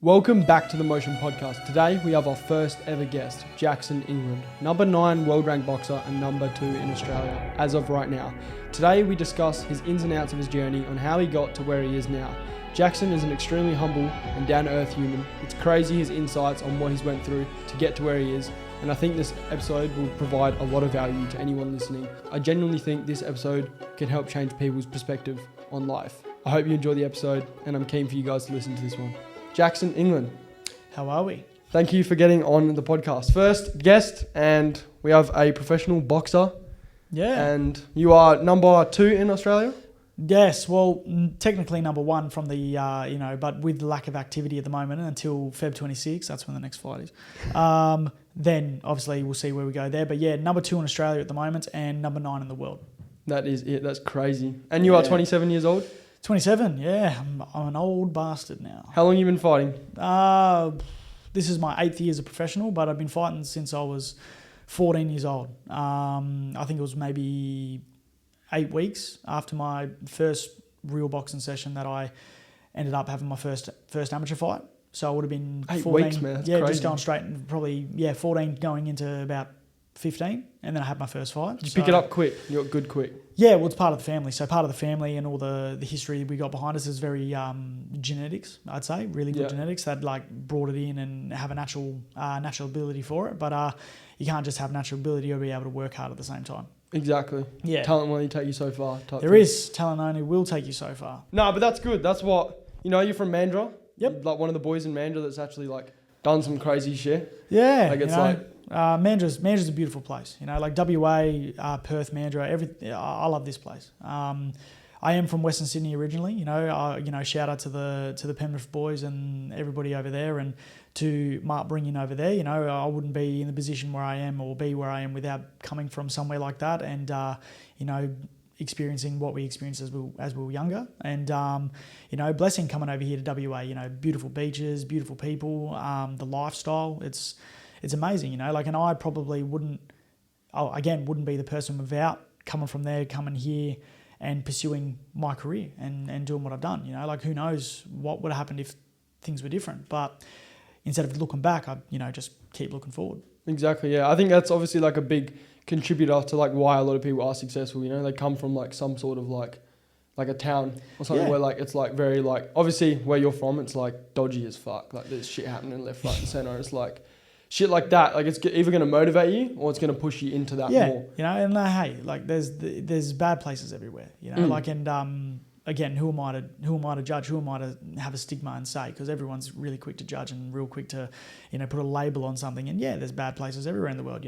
Welcome back to the Motion Podcast. Today we have our first ever guest, Jackson England, number 9 world ranked boxer and number 2 in Australia as of right now. Today we discuss his ins and outs of his journey on how he got to where he is now. Jackson is an extremely humble and down-to-earth human. It's crazy his insights on what he's went through to get to where he is, and I think this episode will provide a lot of value to anyone listening. I genuinely think this episode can help change people's perspective on life. I hope you enjoy the episode, and I'm keen for you guys to listen to this one. Jackson England. How are we? Thank you for getting on the podcast. First guest, and we have a professional boxer. Yeah. And you are number 2 in Australia? Yes, well, technically number 1 from the, but with the lack of activity at the moment until Feb 26, that's when the next fight is. Then obviously we'll see where we go there. But yeah, number 2 in Australia at the moment and number 9 in the world. That is it. That's crazy. And you are 27 years old? 27, yeah. I'm an old bastard now. How long have you been fighting? This is my 8th year as a professional, but I've been fighting since I was 14 years old. I think it was maybe 8 weeks after my first real boxing session that I ended up having my first amateur fight. So it would have been 8 14. weeks, man. That's yeah, crazy. just going straight and probably 14 going into about 15, and then I had my first fight. Did you pick it up quick? You got good quick? Yeah, well, it's part of the family. So part of the family and all the history we got behind us is very genetics, I'd say. Really good genetics that brought it in and have a natural ability for it. But you can't just have natural ability or be able to work hard at the same time. Exactly. Yeah. Talent will only take you so far. There is. Talent only will take you so far. No, but that's good. That's what, you're from Mandurah? Yep. Like one of the boys in Mandurah that's actually done some crazy shit. Yeah. Mandra's a beautiful place. WA, Perth, Mandurah, I love this place. I am from Western Sydney originally. Shout out to the Penrith boys and everybody over there, and to Mark bringing over there. I wouldn't be in the position where I am or be where I am without coming from somewhere like that, and experiencing what we experienced as we were younger, and blessing coming over here to WA. Beautiful beaches, beautiful people, the lifestyle. It's amazing, and I probably wouldn't be the person without coming from there, coming here and pursuing my career and doing what I've done. Who knows what would have happened if things were different. But instead of looking back, I just keep looking forward. Exactly, yeah. I think that's obviously a big contributor to why a lot of people are successful. They come from some sort of a town or something where it's very obviously where you're from, it's dodgy as fuck. There's shit happening left, right, and center. It's shit like that, it's either going to motivate you or it's going to push you into that more. Hey, there's bad places everywhere, again, who am I to judge? Who am I to have a stigma and say? Because everyone's really quick to judge and real quick to, put a label on something. And there's bad places everywhere in the world.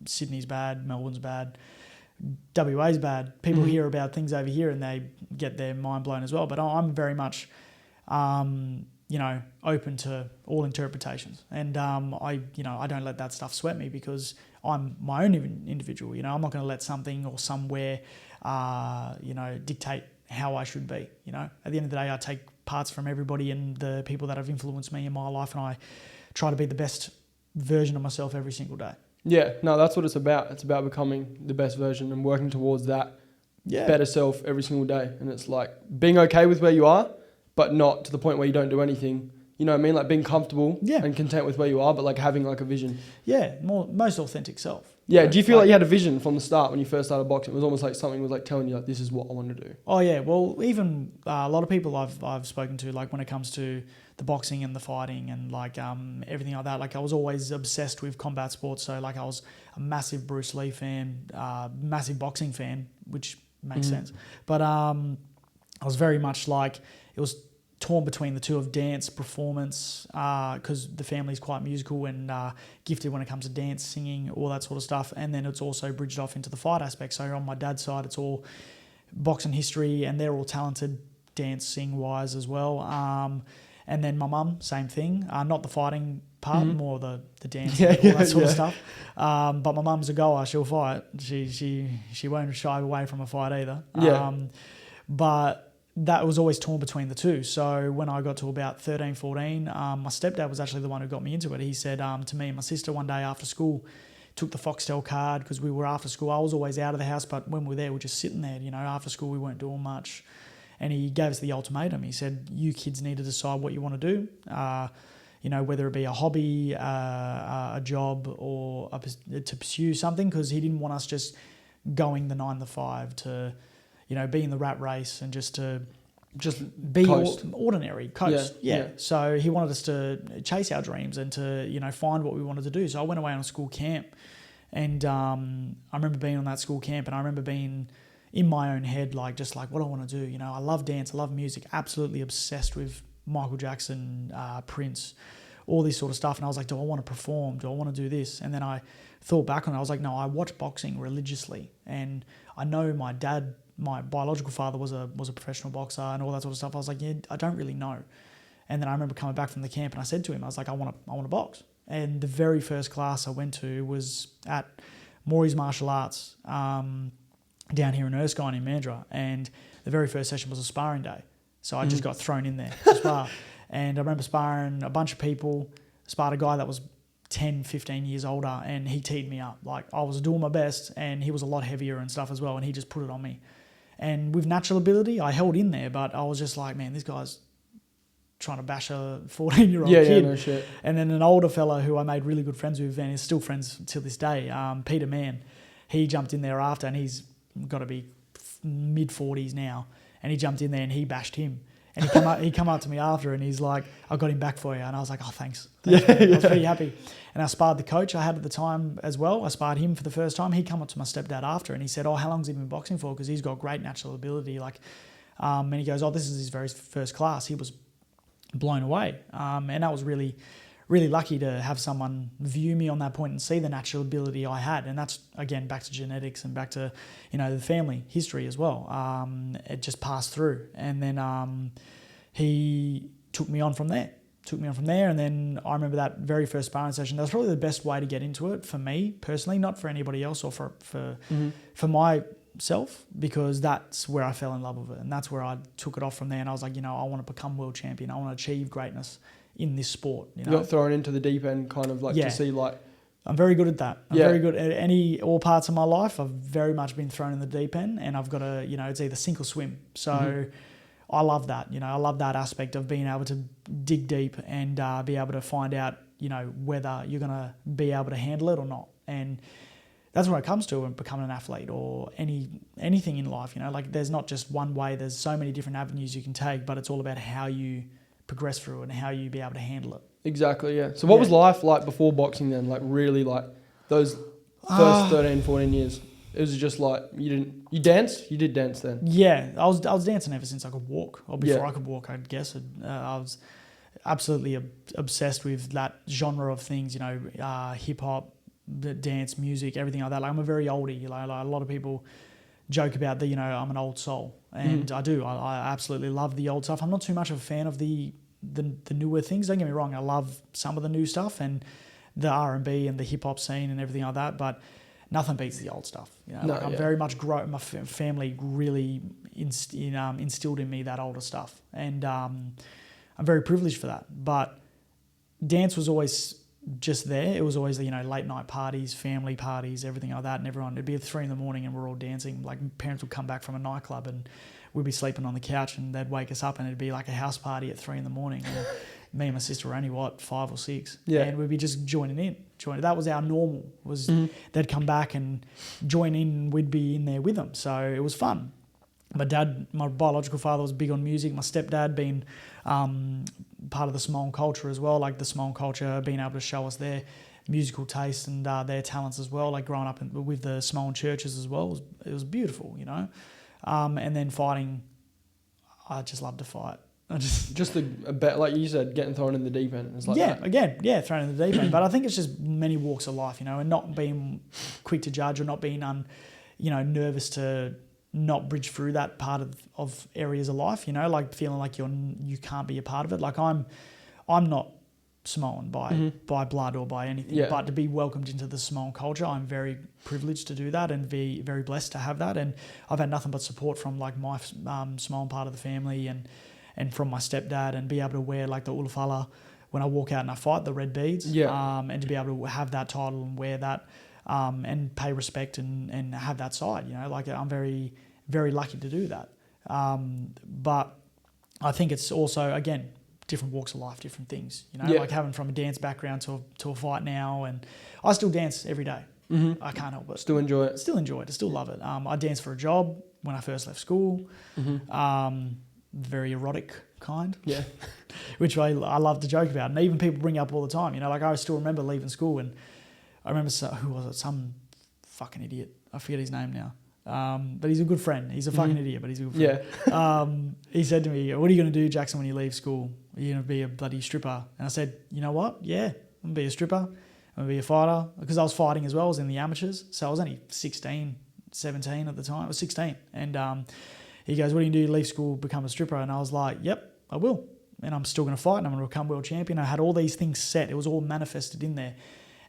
Sydney's bad, Melbourne's bad, WA's bad. People hear about things over here and they get their mind blown as well. But I'm very much, open to all interpretations. And I don't let that stuff sweat me because I'm my own individual. I'm not going to let something or somewhere, dictate how I should be. At the end of the day, I take parts from everybody and the people that have influenced me in my life, and I try to be the best version of myself every single day. Yeah, no, that's what it's about. It's about becoming the best version and working towards that better self every single day. And it's being okay with where you are, but not to the point where you don't do anything. You know what I mean? Being comfortable and content with where you are, but having a vision. Yeah, most authentic self. Yeah, do you feel you had a vision from the start when you first started boxing? It was almost something was telling you this is what I want to do. Oh yeah, well even a lot of people I've spoken to, when it comes to the boxing and the fighting and everything like that, I was always obsessed with combat sports. So I was a massive Bruce Lee fan, massive boxing fan, which makes sense. But I was very much it was torn between the two of dance, performance, because the family's quite musical and gifted when it comes to dance, singing, all that sort of stuff. And then it's also bridged off into the fight aspect. So on my dad's side, it's all boxing history and they're all talented dancing-wise as well. And then my mum, same thing. Not the fighting part, more the dancing, all that sort of stuff. But my mum's a goer. She'll fight. She won't shy away from a fight either. But that was always torn between the two. So when I got to about 13, 14, my stepdad was actually the one who got me into it. He said to me and my sister one day after school, took the Foxtel card because we were after school. I was always out of the house, but when we were there, we were just sitting there. After school, we weren't doing much. And he gave us the ultimatum. He said, you kids need to decide what you want to do. whether it be a hobby, a job, or to pursue something, because he didn't want us just going the 9 to 5 to, be in the rat race and just be ordinary, coast. Yeah. So he wanted us to chase our dreams and to, find what we wanted to do. So I went away on a school camp, and I remember being on that school camp, and I remember being in my own head, what do I want to do? I love dance, I love music, absolutely obsessed with Michael Jackson, Prince, all this sort of stuff. And I was like, do I want to perform? Do I want to do this? And then I thought back on it. I was like, no, I watch boxing religiously. And I know my dad, my biological father, was a professional boxer and all that sort of stuff. I was like, yeah, I don't really know. And then I remember coming back from the camp, and I said to him, I was like, I want to box. And the very first class I went to was at Maury's Martial Arts down here in Erskine in Mandurah. And the very first session was a sparring day. So I just got thrown in there to spar. And I remember sparring a bunch of people, sparred a guy that was 10, 15 years older, and he teed me up. I was doing my best, and he was a lot heavier and stuff as well, and he just put it on me. And with natural ability, I held in there, but I was just like, man, this guy's trying to bash a 14-year-old kid. Yeah, no shit. And then an older fella who I made really good friends with, and is still friends till this day, Peter Mann, he jumped in there after, and he's got to be mid-40s now. And he jumped in there and he bashed him. And he come up to me after, and he's like, I got him back for you. And I was like, oh, thanks. I was pretty happy. And I sparred the coach I had at the time as well. I sparred him for the first time. He come up to my stepdad after, and he said, oh, how long's he been boxing for? Because he's got great natural ability. And he goes, oh, this is his very first class. He was blown away. And that was really, really lucky to have someone view me on that point and see the natural ability I had. And that's, again, back to genetics and back to, the family history as well. It just passed through. And then he took me on from there. And then I remember that very first sparring session. That was probably the best way to get into it for me personally, not for anybody else or for myself, because that's where I fell in love with it. And that's where I took it off from there. And I was like, I want to become world champion. I want to achieve greatness in this sport. You got thrown into the deep end to see I'm very good at that. I'm very good at all parts of my life. I've very much been thrown in the deep end, and I've got to, it's either sink or swim. So I love that. I love that aspect of being able to dig deep and be able to find out, whether you're going to be able to handle it or not. And that's when it comes to becoming an athlete or anything in life. There's not just one way. There's so many different avenues you can take, but it's all about how you progress through it and how you be able to handle it. Exactly, yeah. So what was life like before boxing then? Those first 13, 14 years? It was just you danced? You did dance then? Yeah, I was dancing ever since I could walk, or before I could walk, I guess. I was absolutely obsessed with that genre of things, hip-hop, dance, music, everything like that. I'm a very oldie. A lot of people joke about I'm an old soul, and I do. I absolutely love the old stuff. I'm not too much of a fan of the newer things. Don't get me wrong. I love some of the new stuff and the R&B and the hip hop scene and everything like that, but nothing beats the old stuff. I'm very much my family really instilled in me that older stuff, and I'm very privileged for that. But dance was always just there. It was always the late night parties, family parties, everything like that, and it'd be at 3 a.m. and we're all dancing. Parents would come back from a nightclub and we'd be sleeping on the couch, and they'd wake us up, and it'd be like a house party at 3 a.m. And me and my sister were only 5 or 6, and we'd be just joining in. That was our normal. They'd come back and join in, and we'd be in there with them. So it was fun. My dad, my biological father, was big on music. My stepdad being part of the Samoan culture as well, the Samoan culture, being able to show us their musical taste and their talents as well, growing up with the Samoan churches as well. It was beautiful, and then fighting, I just love to fight. Like you said, getting thrown in the deep end. It's that. Thrown in the deep end. But I think it's just many walks of life, and not being quick to judge or not being nervous to not bridge through that part of areas of life, feeling like you can't be a part of it. I'm not Samoan by blood or by anything, but to be welcomed into the Samoan culture, I'm very privileged to do that and be very blessed to have that. And I've had nothing but support from my Samoan part of the family and from my stepdad, and be able to wear the ulafala when I walk out and I fight, the red beads, and to be able to have that title and wear that, and pay respect and have that side, I'm very, very lucky to do that. But I think it's also, again, different walks of life, different things, you know, like having from a dance background to a fight now. And I still dance every day. Mm-hmm. I can't help it. Still enjoy it. Still enjoy it. I still love it. I danced for a job when I first left school. Mm-hmm. Very erotic kind. Yeah. Which I love to joke about. And even people bring up all the time, you know, like I still remember leaving school and I remember, who was it? Some fucking idiot. I forget his name now. But he's a good friend. He's a fucking idiot, but he's a good friend. Yeah. He said to me, what are you going to do, Jackson, when you leave school? Are you going to be a bloody stripper? And I said, you know what? Yeah, I'm going to be a stripper. I'm going to be a fighter. Because I was fighting as well. I was in the amateurs. So I was only 16, 17 at the time. I was 16. And he goes, what do you do? Leave school, become a stripper? And I was like, yep, I will. And I'm still going to fight and I'm going to become world champion. I had all these things set. It was all manifested in there.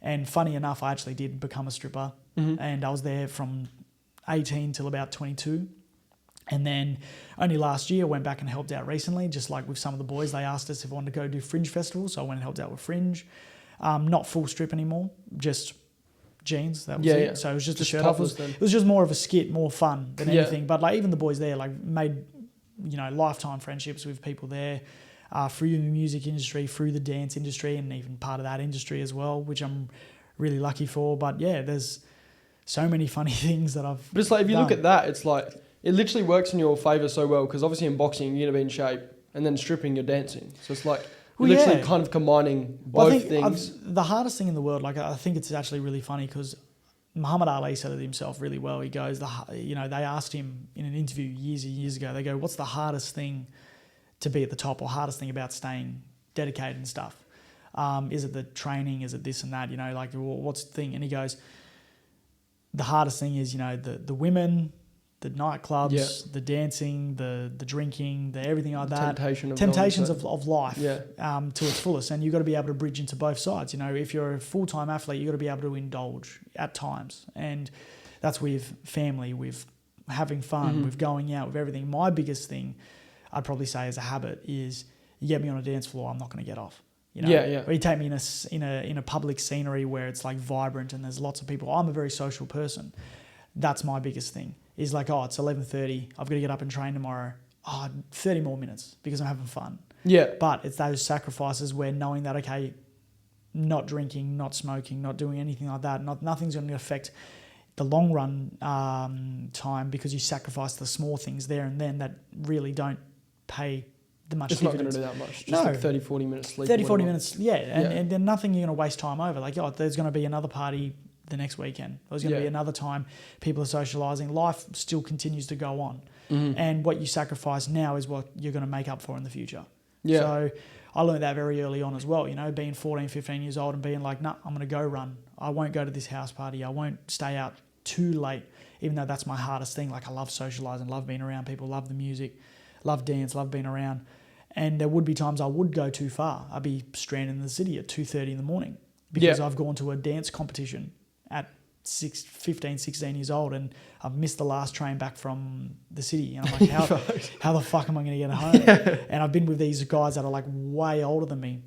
And funny enough, I actually did become a stripper. Mm-hmm. And I was there from 18 till about 22. And then only last year I went back and helped out recently, just like with some of the boys. They asked us if I wanted to go do Fringe Festival. So I went and helped out with Fringe. Not full strip anymore, just jeans. That was it. Yeah. So it was just a shirt off. It was just more of a skit, more fun than anything. But like even the boys there, like made, you know, lifetime friendships with people there. Through the music industry, through the dance industry, and even part of that industry as well, which I'm really lucky for. But yeah, there's so many funny things that I've But it's like, if you look at that, it's like, it literally works in your favour so well, because obviously in boxing, you're going to be in shape, and then stripping, you're dancing. So it's like, you're literally kind of combining both things. The hardest thing in the world, like I think it's actually really funny, because Muhammad Ali said it himself really well. He goes, you know, they asked him in an interview years and years ago, they go, what's the hardest thing to be at the top, or hardest thing about staying dedicated and stuff? Is it the training? Is it this and that? You know, like, what's the thing? And he goes, the hardest thing is, you know, the women, the nightclubs, the dancing, the drinking, the everything like that. Temptations of life to its fullest. And you've got to be able to bridge into both sides. You know, if you're a full-time athlete, you've got to be able to indulge at times. And that's with family, with having fun, with going out, with everything. My biggest thing, I'd probably say as a habit, is you get me on a dance floor, I'm not going to get off. You know, or you take me in a public scenery where it's like vibrant and there's lots of people. I'm a very social person. That's my biggest thing. Is like, oh, it's 11:30. I've got to get up and train tomorrow. Oh, 30 more minutes because I'm having fun. Yeah. But it's those sacrifices where knowing that, okay, not drinking, not smoking, not doing anything like that, nothing's going to affect the long run time, because you sacrifice the small things there and then that really don't pay the much dividends. It's not going to do that much. Just like 30, 40 minutes sleep. 30, 40 minutes, and then nothing you're going to waste time over. Like, oh, there's going to be another party the next weekend. There's going to be another time people are socialising. Life still continues to go on. Mm-hmm. And what you sacrifice now is what you're going to make up for in the future. Yeah. So I learned that very early on as well, you know, being 14, 15 years old and being like, nah, I'm going to go run. I won't go to this house party. I won't stay out too late, even though that's my hardest thing. Like, I love socialising, love being around people, love the music, love dance, love being around. And there would be times I would go too far. I'd be stranded in the city at 2:30 in the morning because I've gone to a dance competition at 15, 16 years old and I've missed the last train back from the city. And I'm like, how the fuck am I going to get home? And I've been with these guys that are like way older than me.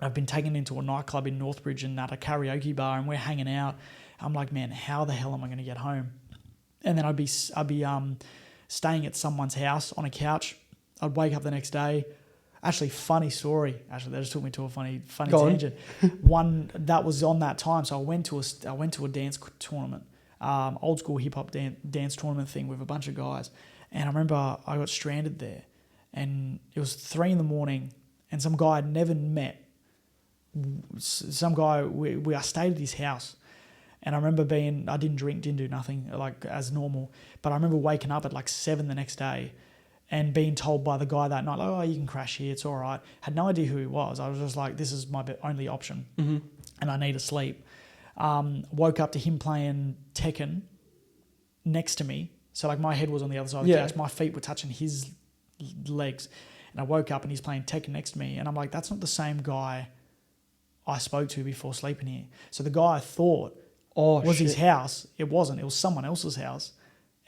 I've been taken into a nightclub in Northbridge and at a karaoke bar and we're hanging out. I'm like, man, how the hell am I going to get home? And then I'd be staying at someone's house on a couch. I'd wake up the next day. Actually, funny story. Actually, that just took me to a funny tangent. One that was on that time. So I went to a dance tournament, old school hip hop dance tournament thing with a bunch of guys. And I remember I got stranded there, and it was 3 a.m. and some guy I'd never met. Some guy I stayed at his house. And I remember I didn't drink, didn't do nothing like as normal. But I remember waking up at like 7 the next day and being told by the guy that night, like, oh, you can crash here, it's all right. Had no idea who he was. I was just like, this is my only option and I need to sleep. Woke up to him playing Tekken next to me. So like my head was on the other side of the couch. My feet were touching his legs. And I woke up and he's playing Tekken next to me. And I'm like, that's not the same guy I spoke to before sleeping here. So the guy I thought was his house. It wasn't. It was someone else's house.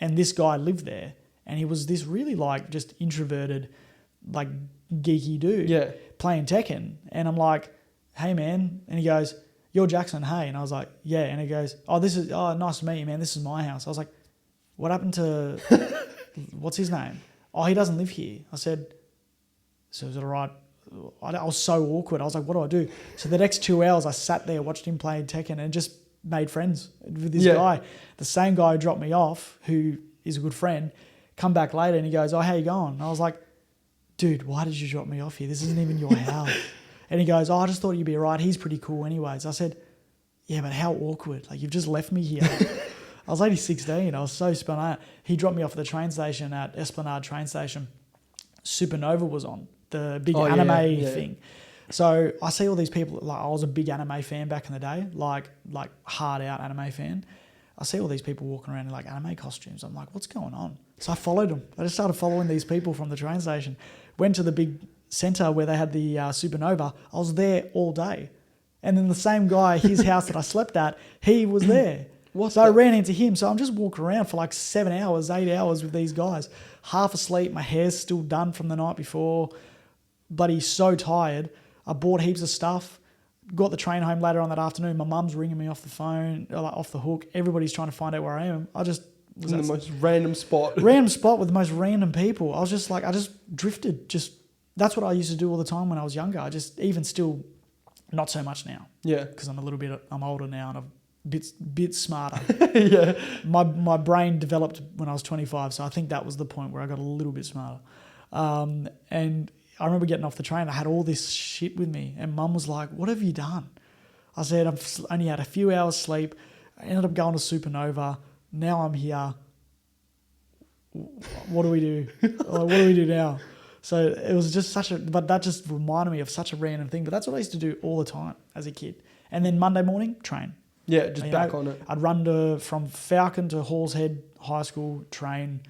And this guy lived there. And he was this really like just introverted, like geeky dude playing Tekken. And I'm like, hey man. And he goes, you're Jackson, hey. And I was like, yeah. And he goes, oh, nice to meet you, man. This is my house. I was like, what happened to, what's his name? Oh, he doesn't live here. I said, so is it all right I was so awkward. I was like, what do I do? So the next 2 hours I sat there, watched him play Tekken and just made friends with this guy. The same guy who dropped me off, who is a good friend, come back later and he goes, oh, how you going? And I was like, dude, why did you drop me off here? This isn't even your house. And he goes, oh, I just thought you'd be all right. He's pretty cool anyways. I said, yeah, but how awkward. Like, you've just left me here. I was only 16. I was so spun out. He dropped me off at the train station at Esplanade train station. Supernova was on, the big anime thing. So I see all these people, like I was a big anime fan back in the day, like hard out anime fan. I see all these people walking around in like anime costumes. I'm like, what's going on? So I followed them. I just started following these people from the train station. Went to the big centre where they had the Supernova. I was there all day. And then the same guy, his house that I slept at, he was there. I ran into him. So I'm just walking around for like 7 hours, 8 hours with these guys. Half asleep. My hair's still done from the night before. But he's so tired. I bought heaps of stuff. Got the train home later on that afternoon. My mum's ringing me off the phone, like off the hook. Everybody's trying to find out where I am. I just was in the most random spot. Random spot with the most random people. I was just like, I just drifted. That's what I used to do all the time when I was younger. I just, even still, not so much now. Yeah. Because I'm older now and I'm bit smarter. Yeah. My brain developed when I was 25, so I think that was the point where I got a little bit smarter. And I remember getting off the train. I had all this shit with me, and Mum was like, "What have you done?" I said, "I've only had a few hours sleep. I ended up going to Supernova. Now I'm here. What do we do? What do we do now?" So it was just but that just reminded me of such a random thing. But that's what I used to do all the time as a kid. And then Monday morning, train. Yeah, just back on it. I'd run from Falcon to Halls Head High School, train,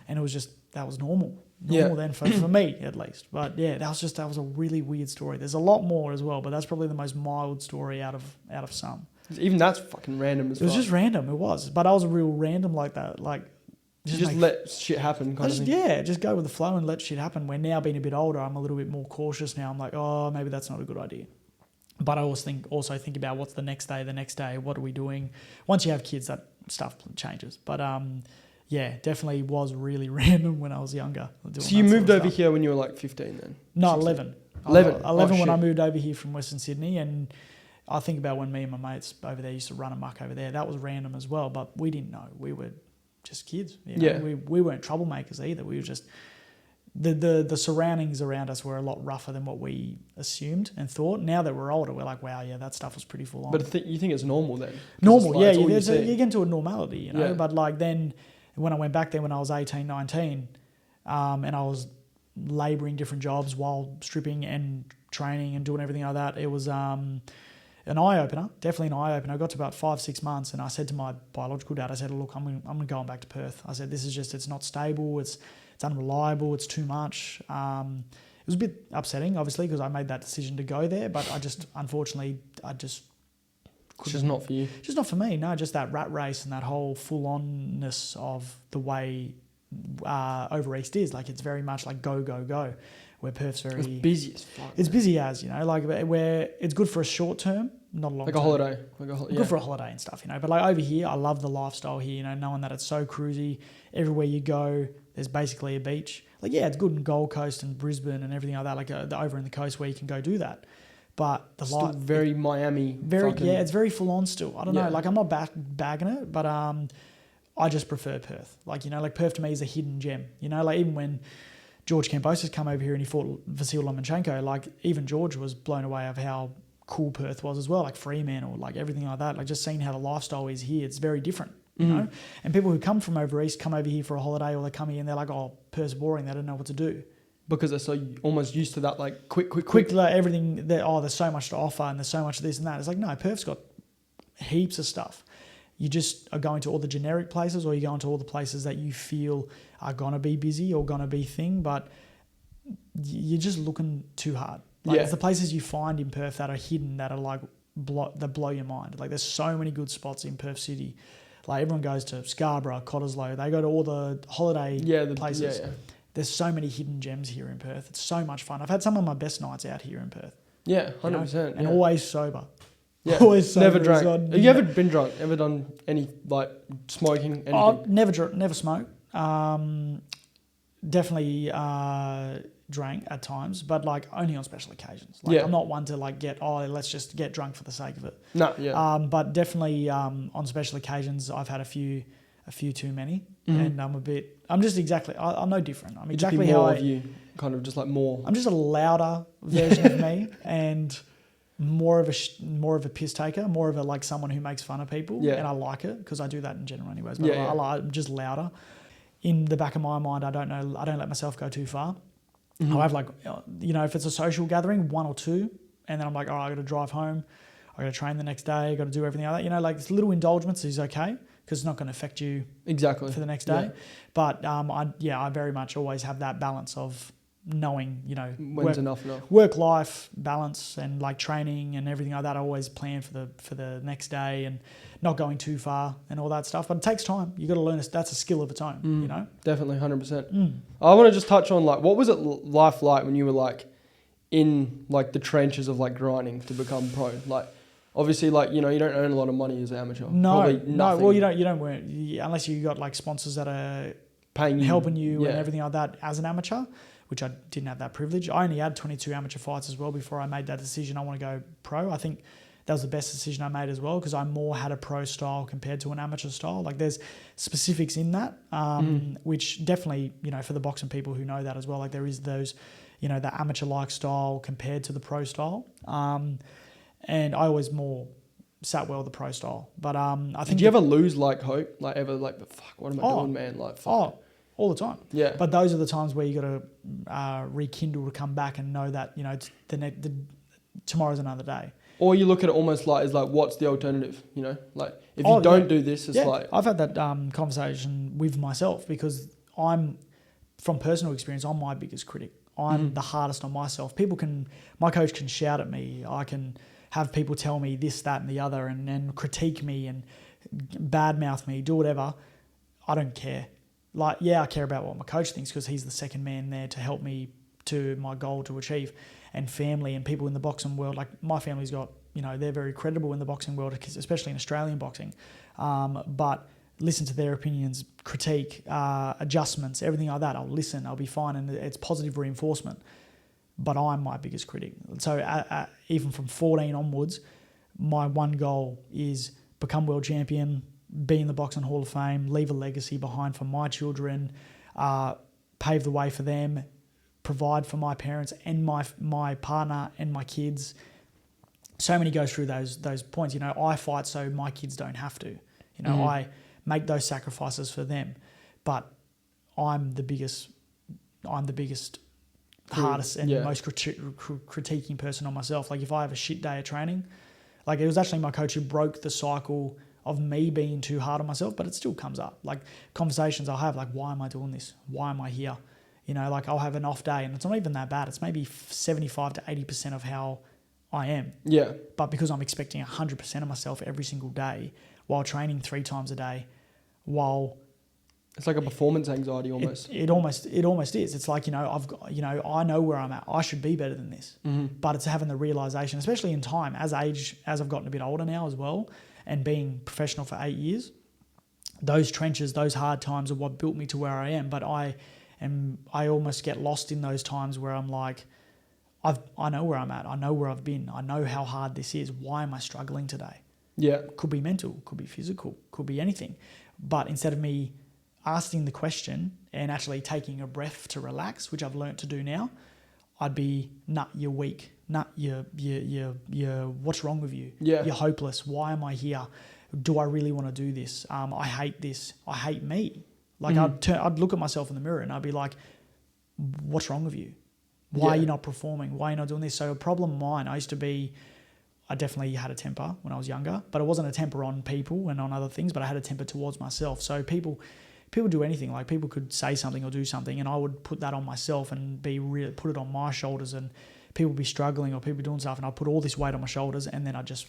and it was just, that was normal. Then for me at least. But yeah, that was a really weird story. There's a lot more as well, but that's probably the most mild story out of some. Even that's fucking random as well. It was just random, it was. But I was a real random like that. Like, just let shit happen kind of thing. Yeah, just go with the flow and let shit happen. Where now being a bit older, I'm a little bit more cautious now. I'm like, oh, maybe that's not a good idea. But I also think about what's the next day, what are we doing? Once you have kids, that stuff changes. But yeah, definitely was really random when I was younger. So you moved over here when you were like 15 then? No, 11. 11 when I moved over here from Western Sydney. And I think about when me and my mates over there used to run amok over there. That was random as well, but we didn't know. We were just kids. You know? Yeah. We weren't troublemakers either. We were just... The surroundings around us were a lot rougher than what we assumed and thought. Now that we're older, we're like, wow, yeah, that stuff was pretty full on. But you think it's normal then? Normal, like, yeah. You get into a normality, you know. Yeah. But like then, when I went back there when I was 18, 19, and I was labouring different jobs while stripping and training and doing everything like that, it was an eye-opener, definitely an eye-opener. I got to about 5-6 months and I said to my biological dad, I said, look, I'm going back to Perth. I said, this is just, it's not stable, it's unreliable, it's too much. It was a bit upsetting, obviously, because I made that decision to go there, but unfortunately, it's just not for you. Just not for me, no, just that rat race and that whole full-onness of the way over East is. Like, it's very much like go, go, go, where Perth's very... It's busy as fuck. It's busy as, you know, like where it's good for a short term, not a long term. Like a holiday. Good for a holiday and stuff, you know. But like over here, I love the lifestyle here, you know, knowing that it's so cruisy. Everywhere you go, there's basically a beach. Like, yeah, it's good in Gold Coast and Brisbane and everything like that, like over in the coast where you can go do that. But the still very Miami. It's very full on still. I don't know. Like, I'm not bagging it, but I just prefer Perth. Like, you know, like Perth to me is a hidden gem. You know, like even when George Kambosos come over here and he fought Vasil Lomachenko, like even George was blown away of how cool Perth was as well, like Fremantle, like everything like that. Like just seeing how the lifestyle is here, it's very different. You know, and people who come from over east come over here for a holiday, or they come here and they're like, "Oh, Perth's boring. They don't know what to do." Because they're so almost used to that, like quick. Like everything. There's so much to offer, and there's so much of this and that. It's like, no, Perth's got heaps of stuff. You just are going to all the generic places, or you're going to all the places that you feel are gonna be busy or gonna be thing, but you're just looking too hard. Like it's the places you find in Perth that are hidden, that are like that blow your mind. Like there's so many good spots in Perth City. Like everyone goes to Scarborough, Cottesloe. They go to all the holiday places. Yeah. There's so many hidden gems here in Perth. It's so much fun. I've had some of my best nights out here in Perth. Yeah, 100%. You know? And always sober. Yeah. Always sober. Never drank. Have you ever been drunk? Ever done any like smoking? Anything? Never smoke. Definitely drank at times, but like only on special occasions. Like I'm not one to like let's just get drunk for the sake of it. No, yeah. But definitely on special occasions, I've had a few too many, and I'm no different. I'm exactly how you kind of just like more. I'm just a louder version of me, and more of a piss taker, more of a like someone who makes fun of people, and I like it because I do that in general anyways. But I'm just louder. In the back of my mind, I don't let myself go too far. I'll have like, if it's a social gathering, 1 or 2, and then I'm like, all right, I got to drive home. I got to train the next day. I got to do everything like that. Like little indulgence is okay because it's not going to affect you exactly for the next day. But I very much always have that balance of knowing, when's enough. Work-life balance and like training and everything like that. I always plan for the next day and not going too far and all that stuff. But it takes time. You got to learn. That's a skill of its own. Definitely, 100%. I want to just touch on like what was it life like when you were like in like the trenches of like grinding to become pro? Like obviously, like you don't earn a lot of money as an amateur. No. Well, you don't unless you got like sponsors that are paying you, helping you and everything like that as an amateur. Which I didn't have that privilege. I only had 22 amateur fights as well before I made that decision. I want to go pro. I think that was the best decision I made as well because I more had a pro style compared to an amateur style. Like there's specifics in that, which definitely, for the boxing people who know that as well, like there is those, the amateur-like style compared to the pro style. And I always more sat well with the pro style. But I think... Did you ever lose like hope? Like ever like, fuck, what am I doing, man? Like, fuck. All the time. Yeah. But those are the times where you got to rekindle to come back and know that, tomorrow's another day. Or you look at it almost like, what's the alternative? Like if you don't do this, it's like... I've had that conversation with myself because from personal experience, I'm my biggest critic. I'm the hardest on myself. My coach can shout at me. I can have people tell me this, that and the other and critique me and badmouth me, do whatever. I don't care. Like, I care about what my coach thinks because he's the second man there to help me to my goal to achieve. And family and people in the boxing world, like my family's got, they're very credible in the boxing world, especially in Australian boxing. But listen to their opinions, critique, adjustments, everything like that. I'll listen, I'll be fine. And it's positive reinforcement. But I'm my biggest critic. So even from 14 onwards, my one goal is become world champion, be in the Boxing Hall of Fame, leave a legacy behind for my children, pave the way for them, provide for my parents and my partner and my kids. So many goes through those points. I fight so my kids don't have to. I make those sacrifices for them. But I'm the biggest, hardest and most critiquing person on myself. Like if I have a shit day of training, like it was actually my coach who broke the cycle of me being too hard on myself, but it still comes up. Like conversations I'll have, like, why am I doing this? Why am I here? Like I'll have an off day and it's not even that bad. It's maybe 75 to 80% of how I am. Yeah. But because I'm expecting 100% of myself every single day while training 3 times a day, it's like a performance anxiety almost. It almost is. It's like, I've got, I know where I'm at. I should be better than this. But it's having the realization, especially in time, as I've gotten a bit older now as well, and being professional for 8 years, those trenches, those hard times are what built me to where I am. But I almost get lost in those times where I'm like, I know where I'm at. I know where I've been. I know how hard this is. Why am I struggling today? Yeah. Could be mental, could be physical, could be anything. But instead of me asking the question and actually taking a breath to relax, which I've learnt to do now, I'd be, you're weak. You're what's wrong with you? Yeah. You're hopeless. Why am I here? Do I really want to do this? I hate this. I hate me. Like I'd look at myself in the mirror and I'd be like, what's wrong with you? Why are you not performing? Why are you not doing this? So a problem of mine, I definitely had a temper when I was younger, but it wasn't a temper on people and on other things, but I had a temper towards myself. So people do anything. Like people could say something or do something and I would put that on myself and put it on my shoulders, and people would be struggling or people doing stuff and I'd put all this weight on my shoulders and then I'd just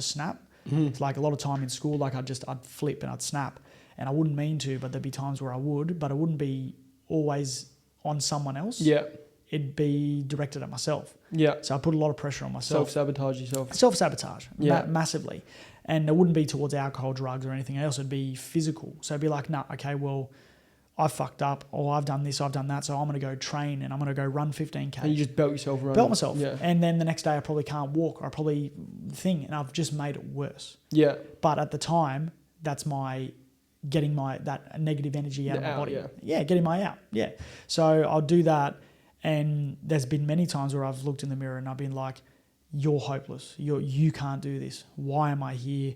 snap. It's like a lot of time in school, like I'd flip and I'd snap, and I wouldn't mean to, but there'd be times where I would, but it wouldn't be always on someone else. Yeah. It'd be directed at myself. Yeah. So I put a lot of pressure on myself. Self-sabotage yourself. Self-sabotage. Yeah. Massively. And it wouldn't be towards alcohol, drugs or anything else. It'd be physical. So it'd be like, okay, well, I've fucked up, or I've done this, I've done that, so I'm going to go train and I'm going to go run 15K. And you just belt yourself running. Belt myself. Yeah. And then the next day I probably can't walk, or I probably and I've just made it worse. Yeah. But at the time, that's my getting that negative energy out of my body. Yeah, getting my out. Yeah. So I'll do that, and there's been many times where I've looked in the mirror and I've been like, you're hopeless. You can't do this. Why am I here?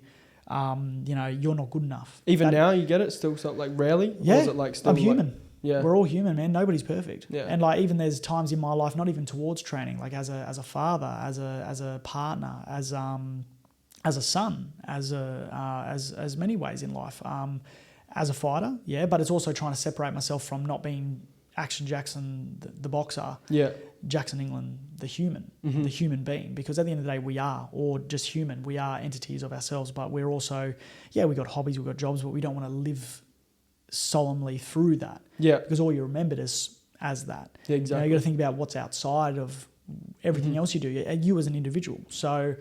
You're not good enough. Even now, you get it still, something like rarely? Yeah. Or is it like still I'm human. Like, yeah. We're all human, man. Nobody's perfect. Yeah. And like, even there's times in my life, not even towards training, like as a father, as a partner, as a son, as many ways in life, as a fighter. Yeah. But it's also trying to separate myself from not being Action Jackson, the boxer. Yeah. Jackson England, the human, the human being, because at the end of the day, we are, or just human, we are entities of ourselves, but we're also, we got hobbies, we've got jobs, but we don't want to live solemnly through that. Yeah. Because all you're remembered as that. Yeah, exactly. You got to think about what's outside of everything else you do, you as an individual. So,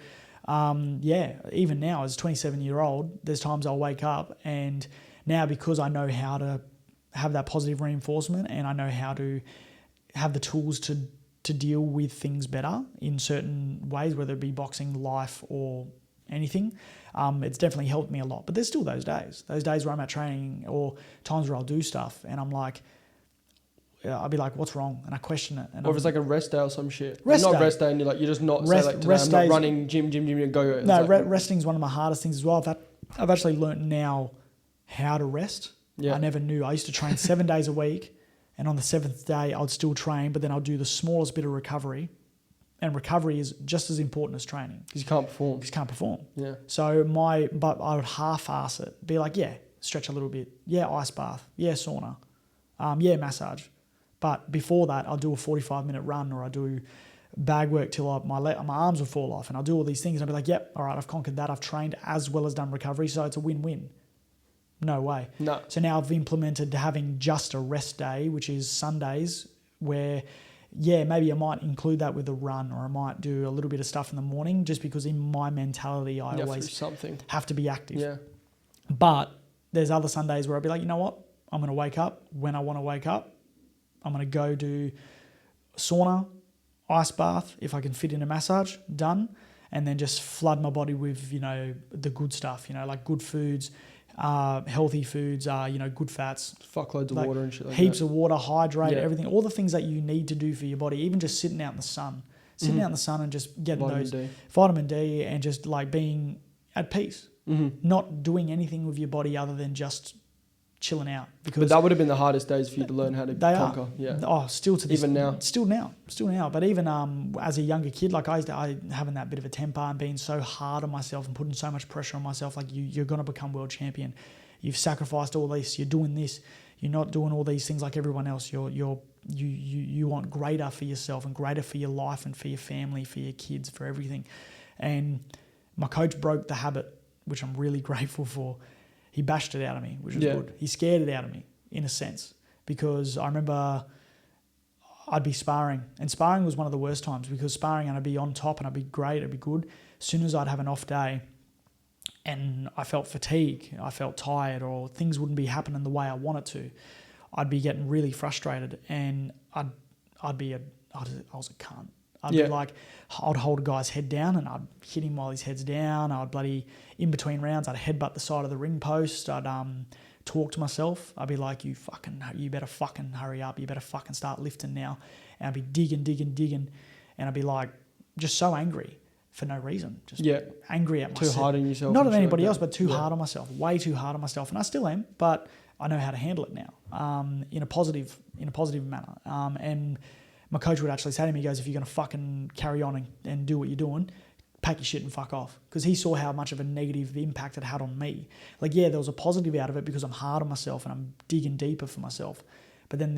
even now as a 27-year-old, there's times I'll wake up, and now because I know how to have that positive reinforcement, and I know how to have the tools to deal with things better in certain ways, whether it be boxing, life, or anything, it's definitely helped me a lot. But there's still those days where I'm at training, or times where I'll do stuff and I'm like, I'll be like, what's wrong? And I question it. And or if it's like a rest day or some shit. Rest not day. Rest day, and you're just not, say like today, I'm not running, gym, and go. No, like, resting is one of my hardest things as well. I've actually learnt now how to rest. Yeah. I never knew. I used to train 7 days a week, and on the 7th day, I'd still train, but then I'll do the smallest bit of recovery. And recovery is just as important as training. Because you can't perform. Yeah. So but I would half-ass it. Be like, stretch a little bit. Yeah, ice bath. Yeah, sauna. Massage. But before that, I'll do a 45-minute run, or I do bag work till my arms will fall off, and I'll do all these things, and I'll be like, yep, all right, I've conquered that. I've trained as well as done recovery, so it's a win-win. No way. No. So now I've implemented having just a rest day, which is Sundays, where, maybe I might include that with a run, or I might do a little bit of stuff in the morning, just because in my mentality, I always have to be active. Yeah. But there's other Sundays where I'll be like, you know what? I'm going to wake up when I want to wake up. I'm going to go do sauna, ice bath, if I can fit in a massage, done. And then just flood my body with, the good stuff, like good foods, healthy foods, good fats. Fuckloads of water and shit like heaps that. of water, hydrate, everything, all the things that you need to do for your body, even just sitting out in the sun. Sitting out in the sun and just getting vitamin D and just like being at peace. Not doing anything with your body other than just chilling out. But that would have been the hardest days for you to learn how to conquer. Yeah. Oh, still to this. Even now. Still now. But even as a younger kid, like I having that bit of a temper and being so hard on myself and putting so much pressure on myself, like you're going to become world champion. You've sacrificed all this. You're doing this. You're not doing all these things like everyone else. You want greater for yourself and greater for your life and for your family, for your kids, for everything. And my coach broke the habit, which I'm really grateful for. He bashed it out of me, which was good. He scared it out of me, in a sense, because I remember I'd be sparring, and sparring was one of the worst times, because sparring and I'd be on top and I'd be great, it'd be good. As soon as I'd have an off day and I felt fatigue, I felt tired, or things wouldn't be happening the way I wanted to, I'd be getting really frustrated, and I was a cunt. I'd be like, I'd hold a guy's head down and I'd hit him while his head's down. I'd in between rounds, I'd headbutt the side of the ring post. I'd talk to myself. I'd be like, you better fucking hurry up. You better fucking start lifting now. And I'd be digging. And I'd be like, just so angry for no reason. Just angry at myself. Too hard on yourself. Not at anybody else, but too hard on myself. Way too hard on myself. And I still am, but I know how to handle it now in a positive manner. And my coach would actually say to me, he goes, if you're going to fucking carry on and do what you're doing, pack your shit and fuck off. Because he saw how much of a negative impact it had on me. Like, there was a positive out of it because I'm hard on myself and I'm digging deeper for myself. But then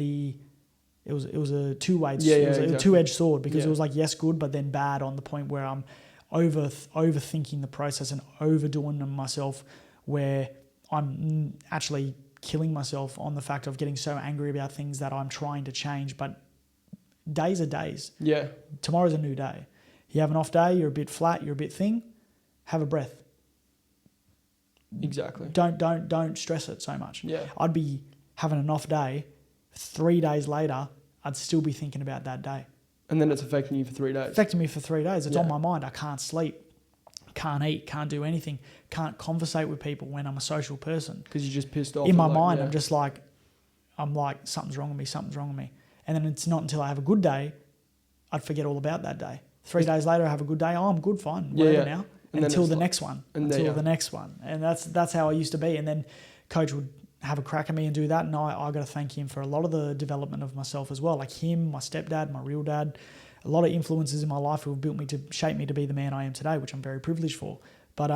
it was a two-way, a two-edged sword, because it was like, yes, good, but then bad, on the point where I'm overthinking the process and overdoing myself, where I'm actually killing myself on the fact of getting so angry about things that I'm trying to change. But days are days. Yeah. Tomorrow's a new day. You have an off day, you're a bit flat, you're a bit thing, have a breath. Exactly. Don't stress it so much. Yeah. I'd be having an off day, 3 days later, I'd still be thinking about that day. And then it's affecting you for 3 days. Affecting me for 3 days. It's on my mind. I can't sleep, can't eat, can't do anything, can't conversate with people when I'm a social person. Because you're just pissed off. In my mind, I'm like, something's wrong with me. And then it's not until I have a good day, I'd forget all about that day. 3 days later, I have a good day. Oh, I'm good, fine, whatever now. Until the next one. And that's how I used to be. And then coach would have a crack at me and do that. And I got to thank him for a lot of the development of myself as well. Like him, my stepdad, my real dad, a lot of influences in my life who have built me to shape me to be the man I am today, which I'm very privileged for. But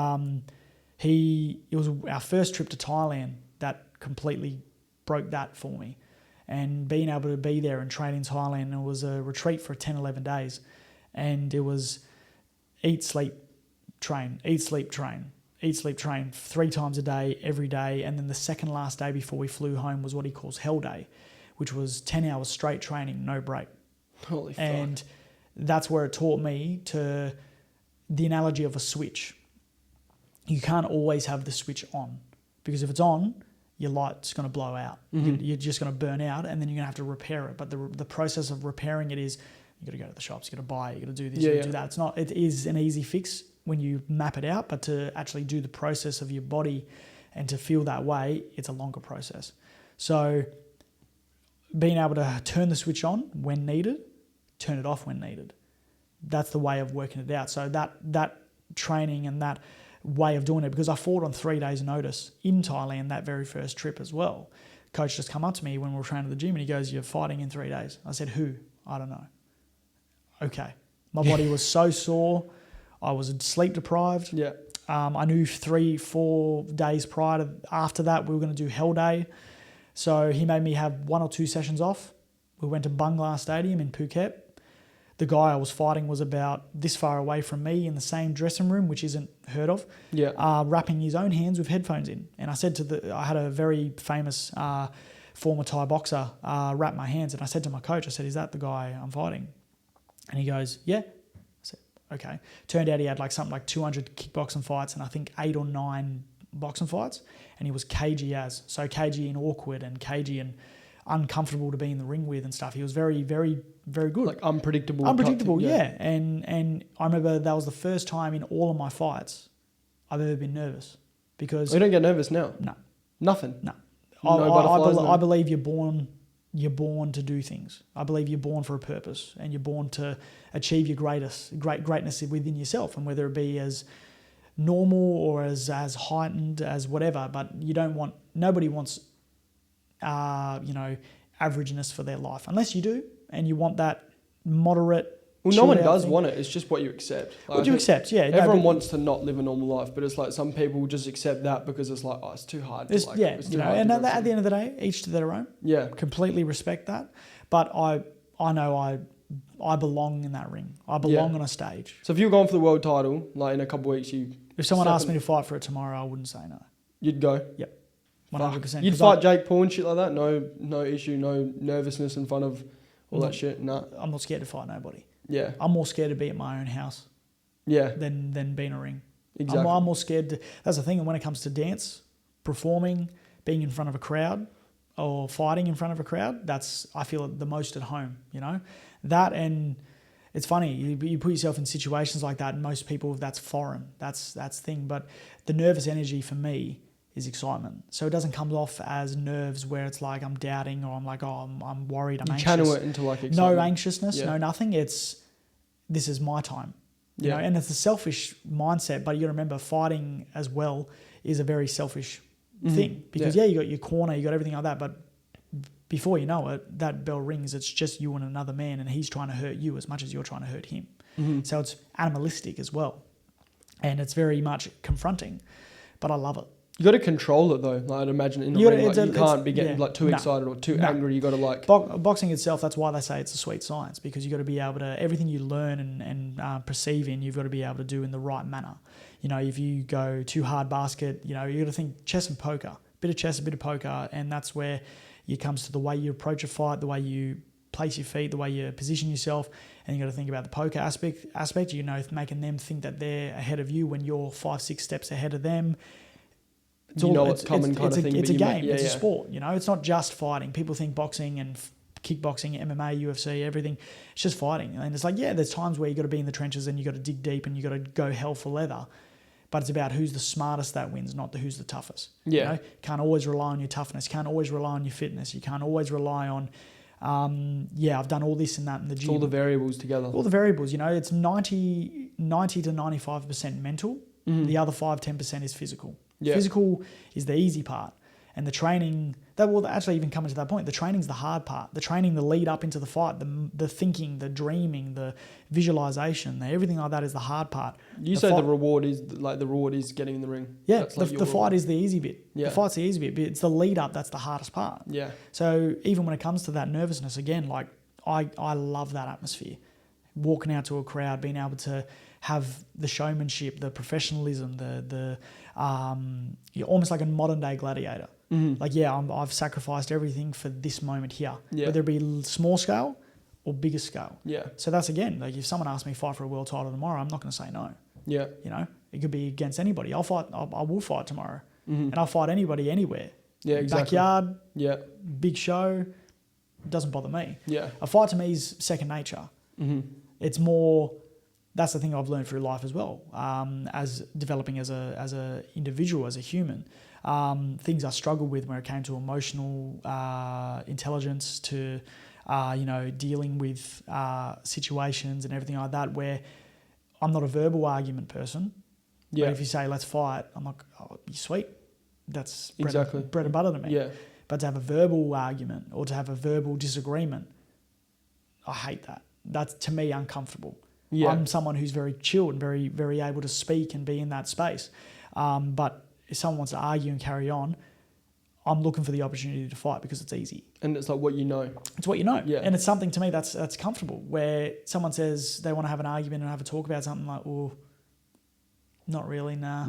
it was our first trip to Thailand that completely broke that for me. And being able to be there and train in Thailand, it was a retreat for 10, 11 days. And it was eat, sleep, train, eat, sleep, train, eat, sleep, train 3 times a day, every day. And then the second last day before we flew home was what he calls Hell Day, which was 10 hours straight training, no break. Holy fuck. And that's where it taught me to the analogy of a switch. You can't always have the switch on, because if it's on, your light's going to blow out. Mm-hmm. You're just going to burn out, and then you're going to have to repair it. But the process of repairing it is you got to go to the shops, you got to buy it, you got to do this, you got to do that. It is an easy fix when you map it out, but to actually do the process of your body and to feel that way, it's a longer process. So being able to turn the switch on when needed, turn it off when needed. That's the way of working it out. So that training and that way of doing it, because I fought on 3 days' notice in Thailand that very first trip as well. Coach just come up to me when we were training at the gym and he goes, "You're fighting in 3 days." I said, "Who?" "I don't know." Okay. My body was so sore. I was sleep deprived. Yeah. I knew 3-4 days after that we were going to do Hell Day. So he made me have 1 or 2 sessions off. We went to Bangla Stadium in Phuket. The guy I was fighting was about this far away from me in the same dressing room, which isn't heard of, wrapping his own hands with headphones in. And I said I had a very famous former Thai boxer wrap my hands. And I said to my coach, I said, "Is that the guy I'm fighting?" And he goes, "Yeah." I said, "Okay." Turned out he had something like 200 kickboxing fights and I think 8 or 9 boxing fights. And he was cagey as. So cagey and awkward and cagey and uncomfortable to be in the ring with and stuff. He was very, very, very good. Like unpredictable. Unpredictable, yeah. And I remember that was the first time in all of my fights I've ever been nervous. Because you don't get nervous now? No. Nothing? No. No I believe you're born to do things. I believe you're born for a purpose and you're born to achieve your greatness within yourself, and whether it be as normal or as heightened as whatever, but nobody wants averageness for their life, unless you do and you want that moderate. Well, no one does want it. It's just what you accept. What you accept, yeah. Everyone wants to not live a normal life, but it's like some people just accept that because it's like, oh, it's too hard. At the end of the day, each to their own. Yeah. Completely respect that. But I know I belong in that ring. I belong on a stage. So if you were going for the world title, like in a couple of weeks, if someone asked me to fight for it tomorrow, I wouldn't say no. You'd go? Yep. 100%. You'd fight Jake Paul and shit like that? No issue, no nervousness in front of all that shit? No. I'm not scared to fight nobody. Yeah. I'm more scared to be at my own house. Yeah. Than be in a ring. Exactly. I'm more scared that's the thing. And when it comes to dance, performing, being in front of a crowd or fighting in front of a crowd, I feel the most at home, That, and it's funny, you put yourself in situations like that and most people, that's foreign. That's thing. But the nervous energy for me is excitement. So it doesn't come off as nerves where it's like I'm doubting or I'm like, oh, I'm worried, I'm anxious. Channel it into like excitement. No anxiousness, no nothing. This is my time. You know, and it's a selfish mindset, but you got to remember fighting as well is a very selfish thing, because you got your corner, you got everything like that, but before you know it, that bell rings, it's just you and another man and he's trying to hurt you as much as you're trying to hurt him. Mm-hmm. So it's animalistic as well. And it's very much confronting, but I love it. You got to control it though. Like I'd imagine in the ring, you can't be getting too excited or too angry. You got to boxing itself. That's why they say it's a sweet science, because you got to be able to everything you learn and perceive in. You've got to be able to do in the right manner. If you go too hard basket, you got to think chess and poker. Bit of chess, a bit of poker, and that's where it comes to the way you approach a fight, the way you place your feet, the way you position yourself, and you got to think about the poker aspect. Making them think that they're ahead of you when you're 5-6 steps ahead of them. It's you know what's coming kind of thing. It's a game. It's a sport. You know, it's not just fighting. People think boxing and kickboxing, MMA, UFC, everything, it's just fighting. And it's like, yeah, there's times where you got to be in the trenches and you got to dig deep and you got to go hell for leather. But it's about who's the smartest that wins, not who's the toughest. Yeah. You know? Can't always rely on your toughness. Can't always rely on your fitness. You can't always rely on, I've done all this and that in the gym. It's all the variables together. All the variables, you know, it's 90 to 95% mental. Mm-hmm. The other 5-10% is physical. Yeah. Physical is the easy part. And the training, that will actually even come to that point. The training's the hard part. The training, the lead up into the fight, the thinking, the dreaming, the visualization, everything like that is the hard part. You say the reward is getting in the ring. Yeah, the fight is the easy bit. Yeah. The fight's the easy bit, but it's the lead up that's the hardest part. Yeah. So even when it comes to that nervousness, again, like I love that atmosphere. Walking out to a crowd, being able to have the showmanship, the professionalism, you're almost like a modern day gladiator. Mm-hmm. Like, I've sacrificed everything for this moment here, whether it be small scale or bigger scale. Yeah. So that's, again, like if someone asks me to fight for a world title tomorrow, I'm not going to say no. Yeah. You know, it could be against anybody. I will fight tomorrow, and I'll fight anybody anywhere. Yeah, exactly. Backyard. Yeah. Big show. Doesn't bother me. Yeah. A fight to me is second nature. Mm-hmm. It's more. That's the thing I've learned through life as well. As developing as a individual, as a human. Things I struggled with when it came to emotional intelligence, to dealing with situations and everything like that, where I'm not a verbal argument person. Yeah. But if you say let's fight, I'm like, oh, you're sweet. That's bread and butter to me. Yeah. But to have a verbal argument or to have a verbal disagreement, I hate that. That's, to me, uncomfortable. Yeah. I'm someone who's very chilled and very, very able to speak and be in that space. But if someone wants to argue and carry on, I'm looking for the opportunity to fight because it's easy. And it's like what you know. It's what you know. Yeah. And it's something to me that's comfortable, where someone says they want to have an argument and have a talk about something, like, oh, not really, nah.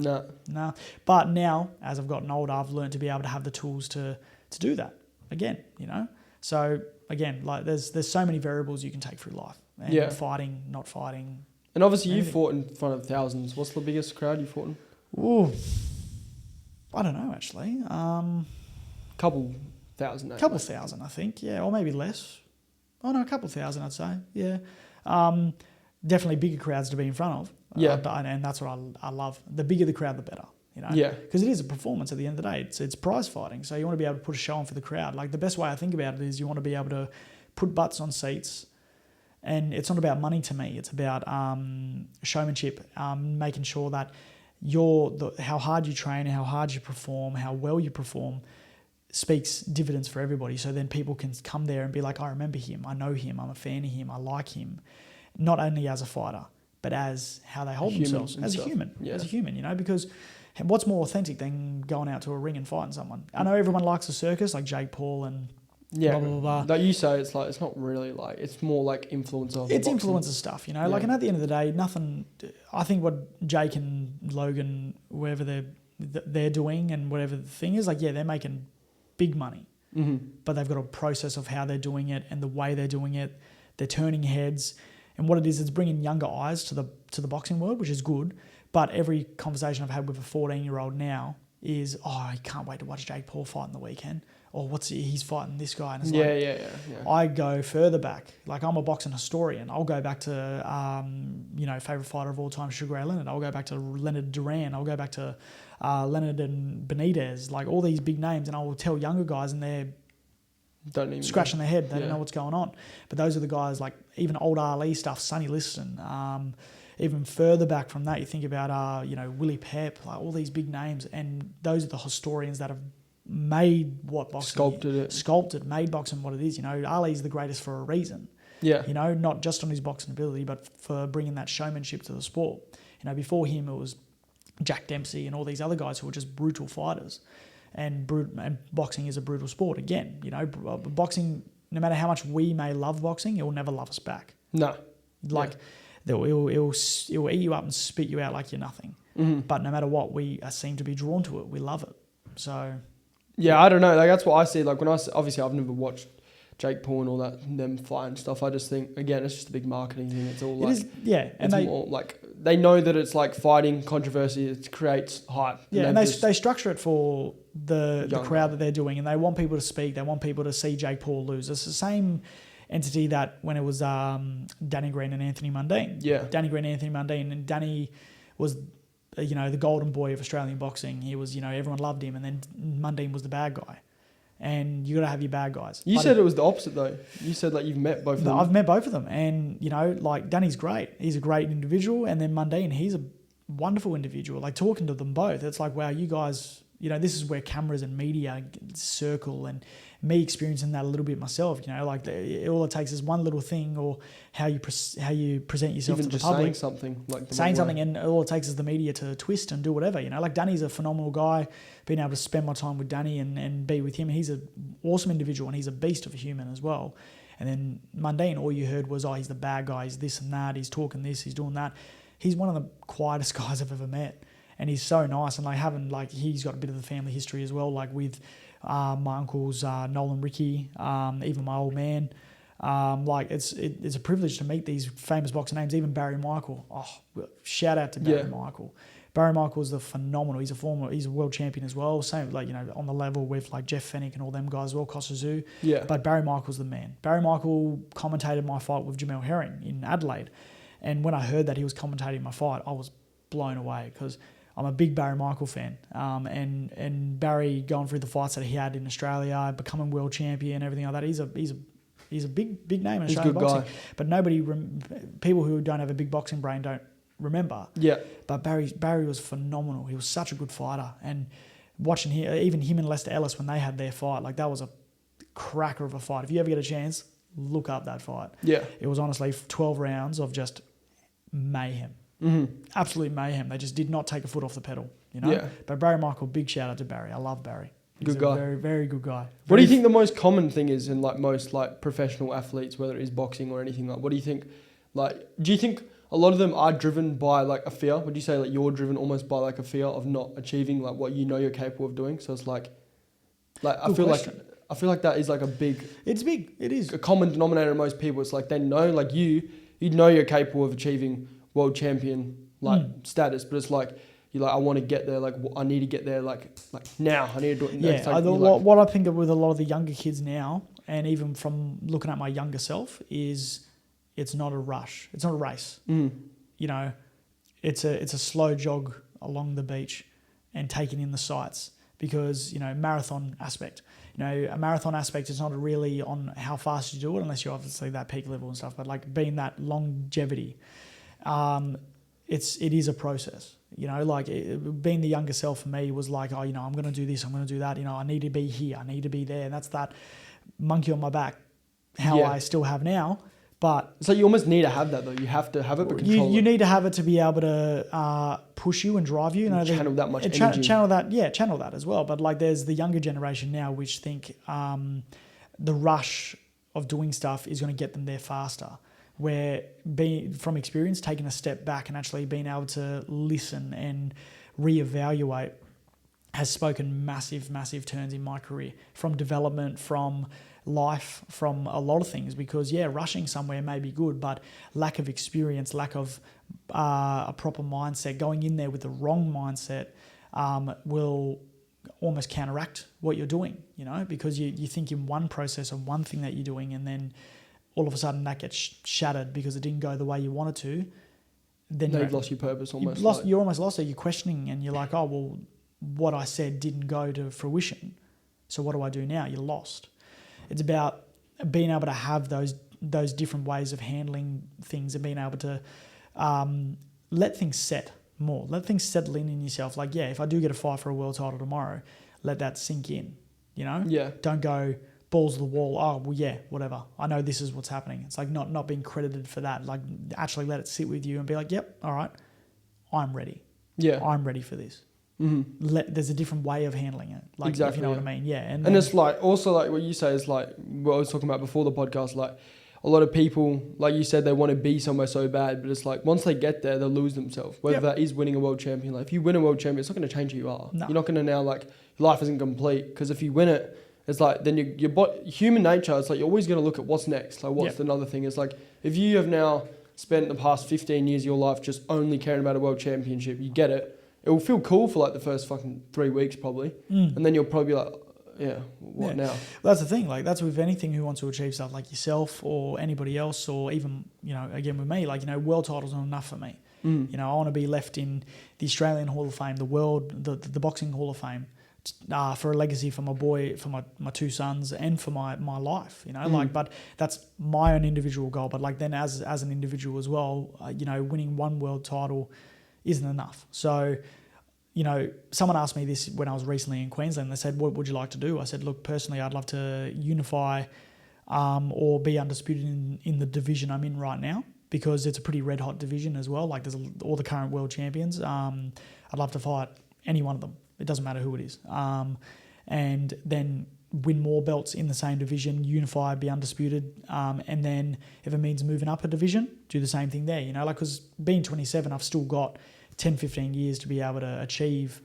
But now, as I've gotten older, I've learned to be able to have the tools to do that again, you know? So again, like there's so many variables you can take through life. And fighting, not fighting. And obviously you fought in front of thousands. What's the biggest crowd you fought in? Ooh, I don't know, actually. Couple thousand. Couple thousand, I think. Yeah, or maybe less. Oh no, a couple thousand, I'd say. Yeah. Definitely bigger crowds to be in front of. Yeah. And that's what I love. The bigger the crowd, the better. You know? Yeah. Because it is a performance at the end of the day. It's prize fighting. So you want to be able to put a show on for the crowd. Like, the best way I think about it is you want to be able to put butts on seats. And it's not about money to me. It's about showmanship, making sure that how hard you train, how hard you perform, how well you perform speaks dividends for everybody. So then people can come there and be like, I remember him, I know him, I'm a fan of him, I like him. Not only as a fighter, but as how they hold themselves, as a human, you know, because what's more authentic than going out to a ring and fighting someone? I know everyone likes a circus, like Jake Paul and blah, blah, blah. Like you say, it's not really like, it's more like influencer. It's influencer stuff, you know, like, and at the end of the day, I think what Jake and Logan, wherever they're doing and whatever the thing is, like, they're making big money, but they've got a process of how they're doing it and the way they're doing it. They're turning heads, and what it is, it's bringing younger eyes to the boxing world, which is good. But every conversation I've had with a 14-year-old now is, I can't wait to watch Jake Paul fight in the weekend. Or he's fighting this guy. And it's I go further back. Like, I'm a boxing historian. I'll go back to, favourite fighter of all time, Sugar Ray Leonard. I'll go back to Leonard Duran. I'll go back to Leonard and Benitez. Like, all these big names. And I will tell younger guys, and they're scratching their head. They don't know what's going on. But those are the guys, like, even old Ali stuff, Sonny Liston. Even further back from that, you think about, Willie Pep, like all these big names. And those are the historians that have made what boxing sculpted, made boxing what it is. You know, Ali's the greatest for a reason. Yeah. You know, not just on his boxing ability, but for bringing that showmanship to the sport. You know, before him it was Jack Dempsey and all these other guys who were just brutal fighters. And boxing is a brutal sport. Again, you know, boxing, no matter how much we may love boxing, it will never love us back. No. Like, it will eat you up and spit you out like you're nothing. Mm-hmm. But no matter what, we seem to be drawn to it. We love it. So... Yeah, I don't know. Like, that's what I see. Like, when obviously I've never watched Jake Paul and all that, them fighting stuff. I just think, again, it's just a big marketing thing. It's all like... It is, yeah. And it's more like... They know that it's like fighting controversy. It creates hype. Yeah, and they structure it for the crowd that they're doing, and they want people to speak. They want people to see Jake Paul lose. It's the same entity that when it was Danny Green and Anthony Mundine. Yeah. Danny Green and Anthony Mundine. And Danny was, the golden boy of Australian boxing. He was, everyone loved him. And then Mundine was the bad guy. And you got to have your bad guys. You said it was the opposite though. You said like you've met both of them. I've met both of them, and like Danny's great. He's a great individual, and then Mundine, he's a wonderful individual. Like talking to them both, it's like, wow, you guys, this is where cameras and media circle, and me experiencing that a little bit myself. Like all it takes is one little thing, or how you present yourself even to the public. Saying something like and all it takes is the media to twist and do whatever. Like Danny's a phenomenal guy. Being able to spend my time with Danny and be with him, he's an awesome individual, and he's a beast of a human as well. And then Mundine, all you heard was, he's the bad guy, he's this and that, he's talking this, he's doing that. He's one of the quietest guys I've ever met, and he's so nice. And he's got a bit of the family history as well, like with my uncles Nolan, Ricky, even my old man. It's a privilege to meet these famous boxing names, even Barry Michael. Oh, shout out to Barry Michael. Barry Michael's phenomenal. He's a world champion as well. Same on the level with like Jeff Fennick and all them guys as well, Kosazu. Yeah. But Barry Michael's the man. Barry Michael commentated my fight with Jamel Herring in Adelaide, and when I heard that he was commentating my fight, I was blown away because I'm a big Barry Michael fan. And Barry going through the fights that he had in Australia, becoming world champion, everything like that. He's a big name in Australian boxing. Guy. But people who don't have a big boxing brain don't remember. Yeah. But Barry was phenomenal. He was such a good fighter. And watching him and Lester Ellis when they had their fight, like that was a cracker of a fight. If you ever get a chance, look up that fight. Yeah. It was honestly 12 rounds of just mayhem. Mm-hmm. Absolute mayhem. They just did not take a foot off the pedal, Yeah. But Barry Michael, big shout out to Barry. I love Barry. He's good guy. A very, very good guy. What do you think the most common thing is in like most like professional athletes, whether it is boxing or anything? Like, what do you think? Like, do you think a lot of them are driven by like a fear? Would you say like you're driven almost by like a fear of not achieving like what you're capable of doing? So it's like I feel like that is like a big. It's big. It is a common denominator in most people. It's like they know like you know you're capable of achieving world champion status, but it's like you're like, I want to get there. Like I need to get there. Like now. I need to do it. Yeah. Like, what I think of with a lot of the younger kids now, and even from looking at my younger self, is it's not a rush. It's not a race. Mm. It's a slow jog along the beach and taking in the sights, because marathon aspect. A marathon aspect is not really on how fast you do it, unless you're obviously that peak level and stuff. But like being that longevity, it is a process. Being the younger self for me was like, I'm going to do this, I'm going to do that. I need to be here, I need to be there. And that's that monkey on my back, I still have now. But so you almost need to have that though. You have to have it, but control you need to have it to be able to push you and drive you. Channel that much energy. Channel that as well. But like, there's the younger generation now which think the rush of doing stuff is going to get them there faster. Where from experience, taking a step back and actually being able to listen and reevaluate has spoken massive, massive turns in my career, from development, from life, from a lot of things. Because rushing somewhere may be good, but lack of experience, lack of a proper mindset, going in there with the wrong mindset will almost counteract what you're doing, because you think in one process of one thing that you're doing, and then all of a sudden that gets shattered because it didn't go the way you wanted to. Then you've lost your purpose almost. You're almost lost it. You're questioning, and you're like, oh, well, what I said didn't go to fruition. So what do I do now? You're lost. It's about being able to have those different ways of handling things, and being able to let things set more. Let things settle in yourself. Like, if I do get a fight for a world title tomorrow, let that sink in, Yeah. Don't go balls to the wall. Oh, well, whatever. I know this is what's happening. It's like not being credited for that. Like, actually let it sit with you and be like, yep, all right, I'm ready. Yeah. I'm ready for this. Mm-hmm. There's a different way of handling it. Like, exactly, if you know what I mean. Yeah. And it's like, also like what you say is like what I was talking about before the podcast, like a lot of people, like you said, they want to be somewhere so bad, but it's like once they get there, they'll lose themselves. Whether that is winning a world champion. Like if you win a world champion, it's not going to change who you are. No. You're not going to now like, your life isn't complete, because if you win it, it's like then human nature, it's like you're always going to look at what's next. Like what's another thing? It's like if you have now spent the past 15 years of your life just only caring about a world championship, you get it. It will feel cool for like the first fucking 3 weeks probably. And then you'll probably be like, what now? Well, that's the thing. Like that's with anything who wants to achieve stuff like yourself or anybody else, or even, again with me, like, world titles aren't enough for me. I want to be left in the Australian Hall of Fame, the Boxing Hall of Fame, for a legacy for my boy, for my two sons, and for my life, but that's my own individual goal. But like then as an individual as well, winning one world title isn't enough. So, someone asked me this when I was recently in Queensland. They said, what would you like to do? I said, look, personally, I'd love to unify or be undisputed in the division I'm in right now, because it's a pretty red hot division as well. Like there's all the current world champions. I'd love to fight any one of them. It doesn't matter who it is. And then win more belts in the same division, unify, be undisputed. And then if it means moving up a division, do the same thing there. Because being 27, I've still got 10, 15 years to be able to achieve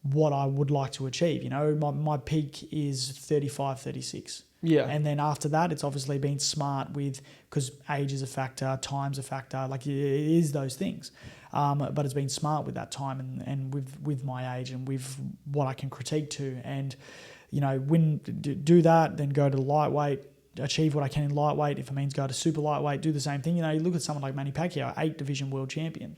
what I would like to achieve. My peak is 35, 36. Yeah. And then after that, it's obviously been smart because age is a factor, time's a factor, like it is those things. But it's been smart with that time and with my age and with what I can critique to. And, do that, then go to lightweight, achieve what I can in lightweight. If it means go to super lightweight, do the same thing. You look at someone like Manny Pacquiao, 8 division world champion.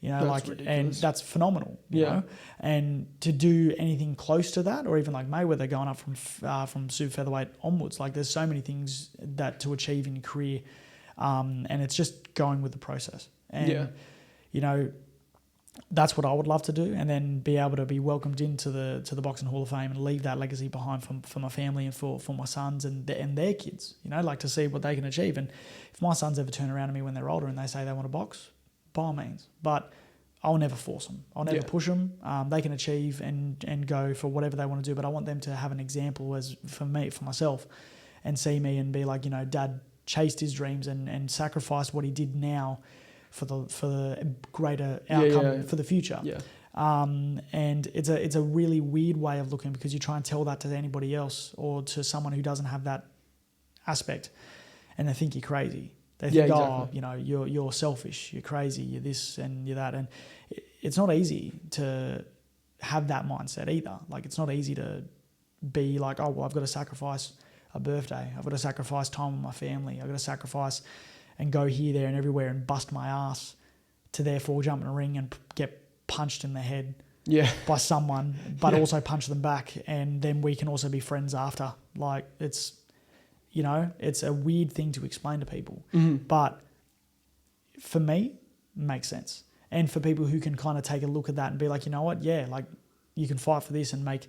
That's ridiculous. And that's phenomenal. You know, and to do anything close to that, or even like Mayweather going up from super featherweight onwards, like there's so many things that to achieve in your career, and it's just going with the process. And that's what I would love to do, and then be able to be welcomed into the Boxing Hall of Fame and leave that legacy behind for my family and for my sons and their kids. Like to see what they can achieve. And if my sons ever turn around to me when they're older and they say they want to box, by all means, but I'll never force them. I'll never push them. They can achieve and go for whatever they want to do, but I want them to have an example for myself, and see me and be like, Dad chased his dreams and sacrificed what he did now for the greater outcome for the future. Yeah. And it's a really weird way of looking, because you try and tell that to anybody else or to someone who doesn't have that aspect, and they think you're crazy. They think, exactly. You're selfish, you're crazy, you're this and you're that. And it's not easy to have that mindset either. Like, it's not easy to be like, I've got to sacrifice a birthday. I've got to sacrifice time with my family. I've got to sacrifice and go here, there and everywhere and bust my ass to therefore jump in a ring and get punched in the head by someone, but also punch them back. And then we can also be friends after. Like, it's a weird thing to explain to people, but for me, it makes sense. And for people who can kind of take a look at that and be like, you know what? Yeah, like you can fight for this and make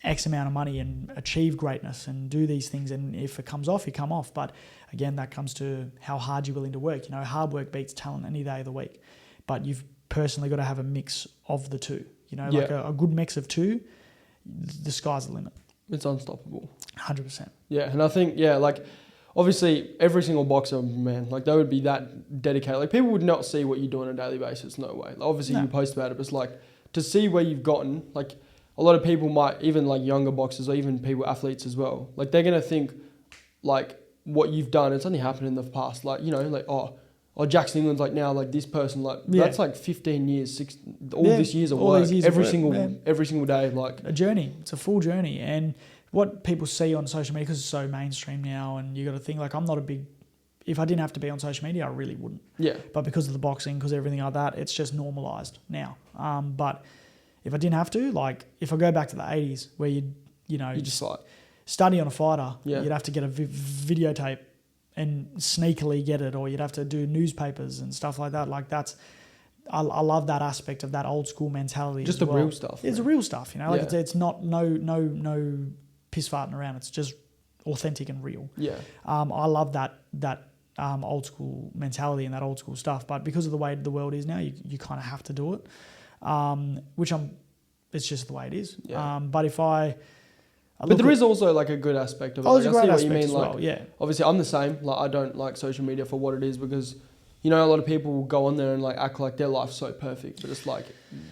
X amount of money and achieve greatness and do these things. And if it comes off, you come off. But again, that comes to how hard you're willing to work. Hard work beats talent any day of the week, but you've personally got to have a mix of the two, like a good mix of two, the sky's the limit. It's unstoppable. 100%. Yeah, and I think, like, obviously, every single boxer, man, like, they would be that dedicated. Like, people would not see what you do on a daily basis, no way. Like, obviously, you post about it, but it's like, to see where you've gotten, like, a lot of people might, even, like, younger boxers or even people, athletes as well, like, they're going to think, like, what you've done, it's only happened in the past. Like, like, oh, Jackson England's like now, like this person, like that's like 15 years, this years of work, every single day, like a journey. It's a full journey. And what people see on social media, because it's so mainstream now, and you got to think, like, I'm not a big, if I didn't have to be on social media, I really wouldn't. Yeah. But because of the boxing, because everything like that, it's just normalized now. But if I didn't have to, like, if I go back to the 80s where you just like study on a fighter, you'd have to get a videotape and sneakily get it, or you'd have to do newspapers and stuff like that. Like, that's, I love that aspect of that old school mentality. Just the real stuff. It's real stuff, like it's not no piss farting around. It's just authentic and real. Yeah. I love that old school mentality and that old school stuff. But because of the way the world is now, you kind of have to do it. It's just the way it is. Yeah. But if but there is also like a good aspect of it. There's like, a great I see aspect what you mean. as Like, well, yeah. Obviously, I'm the same. Like, I don't like social media for what it is, because, you know, a lot of people will go on there and like act like their life's so perfect, but it's like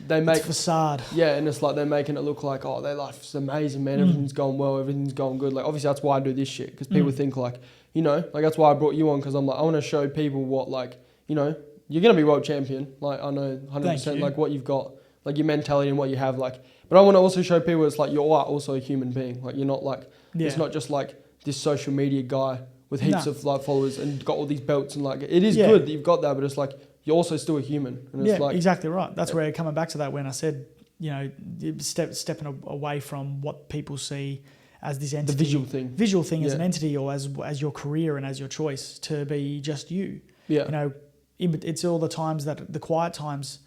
they make it's facade. Yeah, and it's like they're making it look like, oh, their life's amazing, man. Everything's going well, everything's going good. Like obviously that's why I do this shit, because people think like, you know, like that's why I brought you on, because I'm like, I want to show people what, like, you know, you're gonna be world champion. Like I know 100% like what you've got, like your mentality and what you have, like. But I want to also show people it's like you are also a human being. Like you're not like it's not just like this social media guy with heaps of like followers and got all these belts, and like it is good that you've got that, but it's like you're also still a human. And it's like, exactly right. That's where coming back to that when I said, you know, stepping away from what people see as this entity, the visual thing as an entity, or as your career and as your choice, to be just you. Yeah, you know, it's all the times the quiet times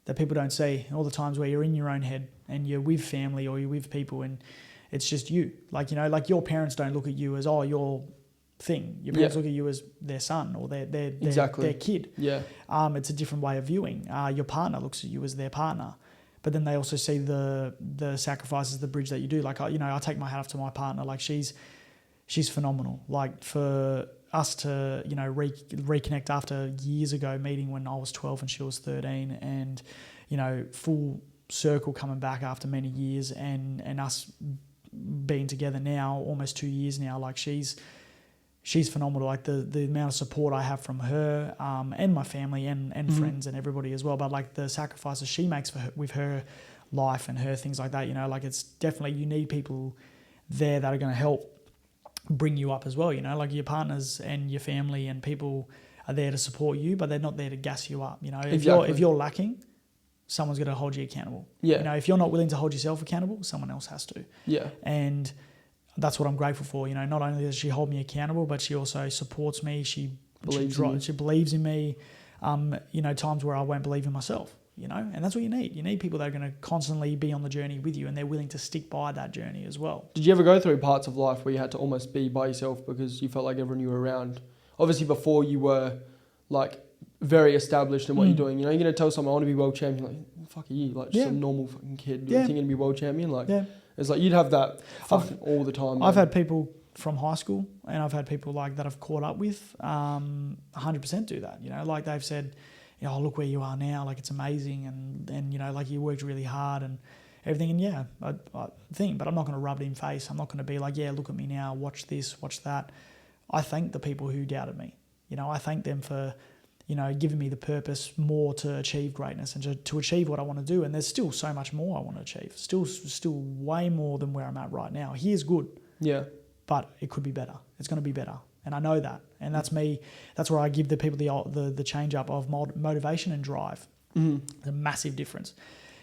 that people don't see, all the times where you're in your own head and you're with family or you're with people and it's just you. Like, you know, like your parents don't look at you as, oh, your thing. Your parents look at you as their son or their kid. Yeah. It's a different way of viewing. Your partner looks at you as their partner, but then they also see the sacrifices, the bridge that you do. Like, you know, I take my hat off to my partner. Like she's phenomenal. Like for us to, you know, reconnect after years ago meeting when I was 12 and she was 13, and, you know, full circle coming back after many years, and us being together now almost 2 years now. Like she's phenomenal. Like the amount of support I have from her and my family and friends and everybody as well. But like the sacrifices she makes with her life and her things like that, you know, like it's definitely, you need people there that are going to help bring you up as well. You know, like your partners and your family and people are there to support you, but they're not there to gas you up. You know, if you're lacking, someone's going to hold you accountable. Yeah. You know, if you're not willing to hold yourself accountable, someone else has to. Yeah. And that's what I'm grateful for. You know, not only does she hold me accountable, but she also supports me. She believes in me. You know, times where I won't believe in myself, you know, and that's what you need. You need people that are going to constantly be on the journey with you, and they're willing to stick by that journey as well. Did you ever go through parts of life where you had to almost be by yourself because you felt like everyone you were around? Obviously before you were like very established in what you're doing. You know, you're going to tell someone, I want to be world champion. Like, fuck are you? Like just some normal fucking kid. Do you think you're going to be world champion? Like, it's like you'd have that all the time. I've had people from high school, and I've had people like that I've caught up with 100% do that. You know, like they've said, you know, oh, look where you are now. Like it's amazing. And you know, like you worked really hard and everything. And I think, but I'm not going to rub it in face. I'm not going to be like, yeah, look at me now. Watch this, watch that. I thank the people who doubted me. You know, I thank them for, you know, giving me the purpose more to achieve greatness and to achieve what I want to do. And there's still so much more I want to achieve. Still way more than where I'm at right now. Here's good. Yeah. But it could be better. It's going to be better. And I know that. And that's me. That's where I give the people the change up of motivation and drive. It's a massive difference.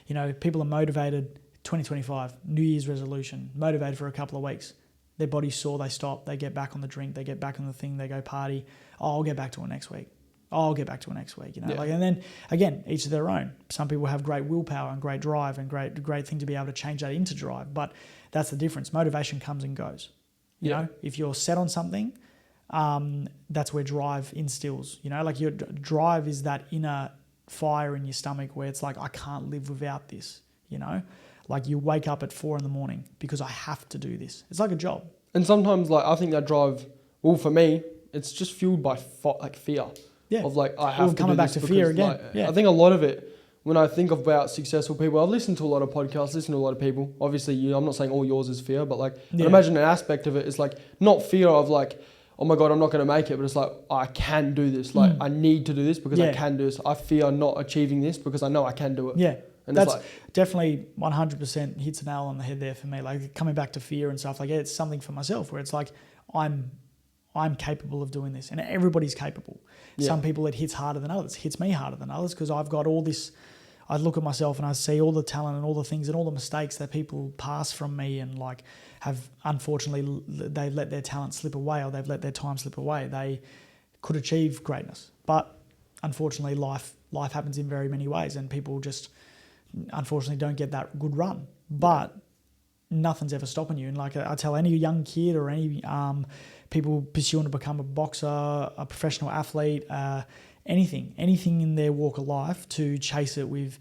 You know, people are motivated, 2025, New Year's resolution, motivated for a couple of weeks. Their body's sore, they stop, they get back on the drink, they get back on the thing, they go party. Oh, I'll get back to it next week. I'll get back to it next week, you know. Like, and then again, each of their own. Some people have great willpower and great drive and great thing to be able to change that into drive. But that's the difference. Motivation comes and goes. You know, if you're set on something, that's where drive instills. You know, like your drive is that inner fire in your stomach where it's like, I can't live without this. You know, like you wake up at 4 a.m. because I have to do this. It's like a job. And sometimes, like, I think that drive, well, for me, it's just fueled by fear. Yeah. Of like, I have to coming do back this to fear again. Like, I think a lot of it, when I think about successful people, I've listened to a lot of podcasts, listened to a lot of people. Obviously, I'm not saying all yours is fear, but like, I imagine an aspect of it is like, not fear of like, oh my God, I'm not going to make it, but it's like, I can do this. Like, I need to do this because I can do this. I fear not achieving this because I know I can do it. Yeah. And that's definitely 100% hits a nail on the head there for me. Like coming back to fear and stuff, like it's something for myself where it's like, I'm capable of doing this, and everybody's capable. Yeah. Some people it hits harder than others. It hits me harder than others because I've got all this. I look at myself and I see all the talent and all the things and all the mistakes that people pass from me and like have unfortunately they've let their talent slip away or they've let their time slip away. They could achieve greatness, but unfortunately life happens in very many ways and people just unfortunately don't get that good run. But nothing's ever stopping you. And like I tell any young kid or any people pursuing to become a boxer, a professional athlete, anything in their walk of life to chase it with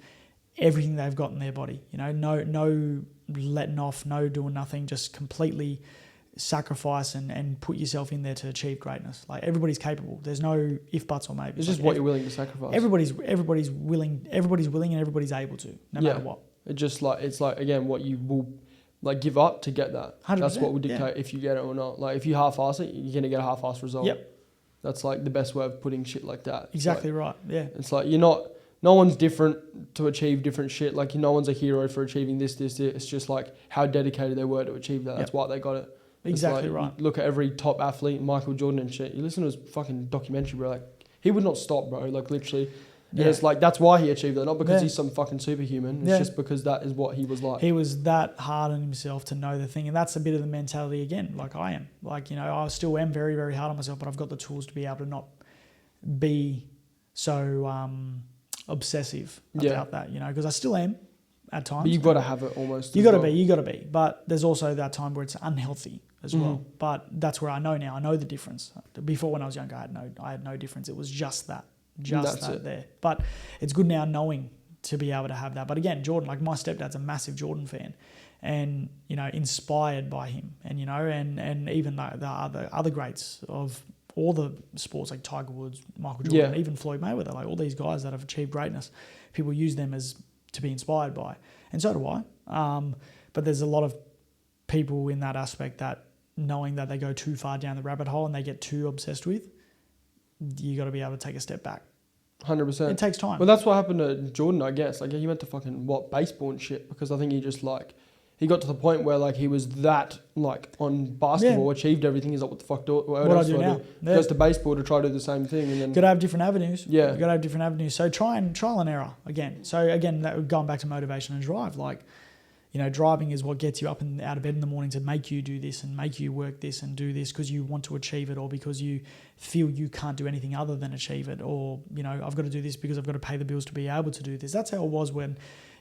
everything they've got in their body. You know, no letting off, no doing nothing, just completely sacrifice and put yourself in there to achieve greatness. Like everybody's capable. There's no if, buts, or maybe. It's just what you're willing to sacrifice. Everybody's willing, and everybody's able to, no matter what. It's like again what you will like give up to get that. 100%, that's what will dictate if you get it or not. Like if you half-ass it, you're gonna get a half-ass result. Yep. That's like the best way of putting shit like that. Exactly right. Yeah. It's like no one's different to achieve different shit. Like no one's a hero for achieving this. It's just like how dedicated they were to achieve that. That's why they got it. Exactly like, right. Look at every top athlete, Michael Jordan and shit. You listen to his fucking documentary, bro. Like he would not stop, bro. Like literally. Yeah. And it's like that's why he achieved that, not because he's some fucking superhuman. It's just because that is what he was like. He was that hard on himself to know the thing, and that's a bit of the mentality again. Like I am, like I still am very, very hard on myself, but I've got the tools to be able to not be so obsessive about that. Because I still am at times. But you've got to have it almost. You got to be, but there's also that time where it's unhealthy as well. But that's where I know now. I know the difference. Before when I was younger, I had no difference. It was just that. There. But it's good now knowing to be able to have that. But again, Jordan, like my stepdad's a massive Jordan fan and, inspired by him and, and even the other greats of all the sports like Tiger Woods, Michael Jordan, even Floyd Mayweather, like all these guys that have achieved greatness, people use them as to be inspired by. And so do I. But there's a lot of people in that aspect that knowing that they go too far down the rabbit hole and they get too obsessed with, you got to be able to take a step back. 100%. It takes time. Well, that's what happened to Jordan, I guess. Like he went to fucking baseball and shit because I think he just he got to the point where like he was that like on basketball, achieved everything. He's like, what the fuck what else do I do? Yeah. Goes to baseball to try to do the same thing, and then got to have different avenues. Yeah, got to have different avenues. So trial and error again. So again, that going back to motivation and drive, like. Driving is what gets you up and out of bed in the morning to make you do this and make you work this and do this because you want to achieve it or because you feel you can't do anything other than achieve it or, I've got to do this because I've got to pay the bills to be able to do this. That's how it was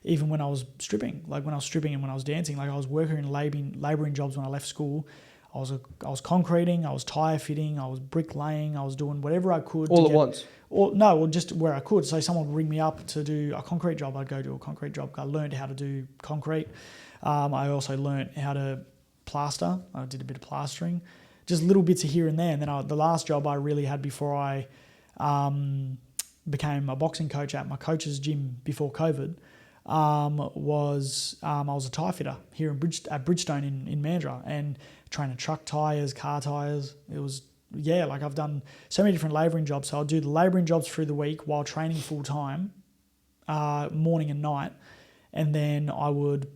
even when I was stripping. Like when I was stripping and when I was dancing, like I was working in labouring jobs when I left school. I was concreting, I was tyre fitting, I was bricklaying, I was doing whatever I could. All at once? Or just where I could. So someone would ring me up to do a concrete job, I'd go do a concrete job. I learned how to do concrete. I also learned how to plaster. I did a bit of plastering. Just little bits of here and there. And then the last job I really had before I became a boxing coach at my coach's gym before COVID was I was a tyre fitter here at Bridgestone in Mandurah and trying to truck tyres, car tyres. It was, like I've done so many different labouring jobs. So I'll do the labouring jobs through the week while training full time, morning and night. And then I would,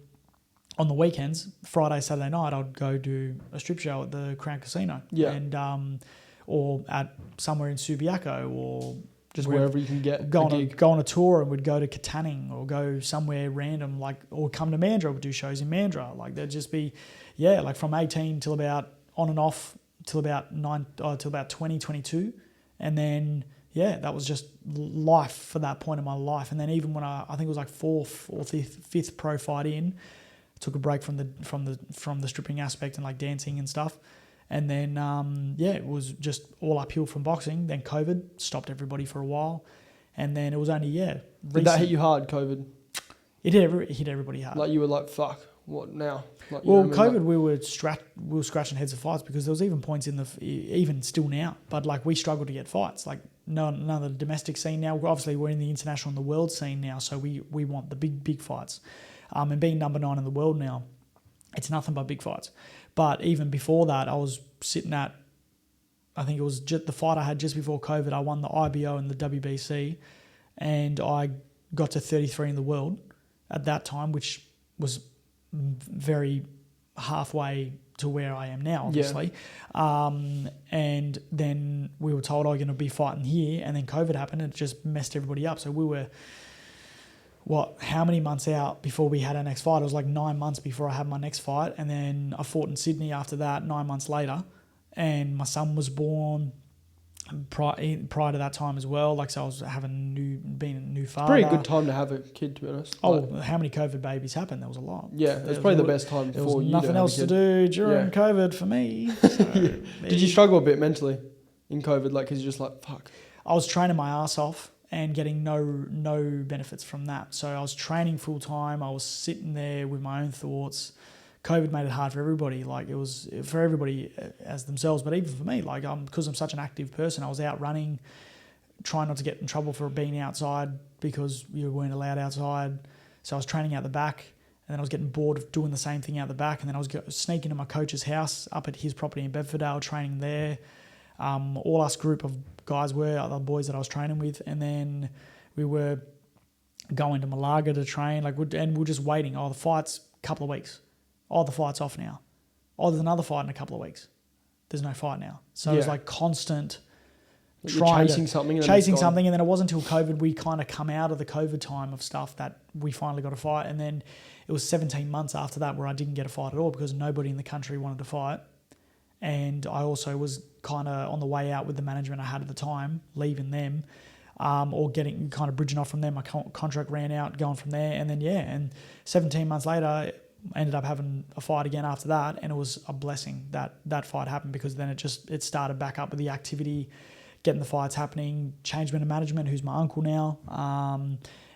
on the weekends, Friday, Saturday night, I'd go do a strip show at the Crown Casino. Yeah. And, or at somewhere in Subiaco or just wherever you can get go on a tour and we'd go to Katanning or go somewhere random or come to Mandurah, we'd do shows in Mandurah. Like there'd just be, like from 18 till about on and off till about 2022. And then, that was just life for that point in my life. And then even when I think it was like fourth or fifth pro fight in, took a break from the stripping aspect and like dancing and stuff. And then, it was just all uphill from boxing. Then COVID stopped everybody for a while. And then it was only, Did that hit you hard, COVID? It hit everybody hard. Like you were like, fuck, what now? Like, COVID, we were scratching heads of fights because there was even points even still now, but like we struggle to get fights. Like none of the domestic scene now. Obviously, we're in the international and the world scene now, so we want the big fights. And being number 9 in the world now, it's nothing but big fights. But even before that, I was sitting at, I think it was just the fight I had just before COVID. I won the IBO and the WBC, and I got to 33 in the world at that time, which was very halfway to where I am now, obviously. Yeah. And then we were told, you're going to be fighting here, and then COVID happened, and it just messed everybody up. So we were, how many months out before we had our next fight? It was like 9 months before I had my next fight, and then I fought in Sydney after that 9 months later, and my son was born prior to that time as well. Like, so I was being a new father. It's a pretty good time to have a kid, to be honest. How many COVID babies happened? There was a lot. Yeah, it's probably the best time for you. Nothing else to do during COVID for me. So Did you struggle a bit mentally in COVID? Like, because you're just like, fuck. I was training my ass off and getting no benefits from that. So I was training full time. I was sitting there with my own thoughts. COVID made it hard for everybody. Like, it was for everybody as themselves, but even for me, like, because I'm such an active person, I was out running, trying not to get in trouble for being outside because you weren't allowed outside. So I was training out the back, and then I was getting bored of doing the same thing out the back, and then I was sneaking into my coach's house up at his property in Bedfordale, training there. All us group of guys were other boys that I was training with, and then we were going to Malaga to train, and we're just waiting. Oh, the fight's a couple of weeks. Oh, the fight's off now. Oh, there's another fight in a couple of weeks. There's no fight now. So it was like constant chasing something, and then it wasn't until COVID we kind of come out of the COVID time of stuff that we finally got a fight, and then it was 17 months after that where I didn't get a fight at all because nobody in the country wanted to fight, and I also was kind of on the way out with the management I had at the time, leaving them, or getting kind of bridging off from them. My contract ran out, going from there, and then and 17 months later, I ended up having a fight again after that, and it was a blessing that fight happened because then it started back up with the activity, getting the fights happening, changed into management, who's my uncle now,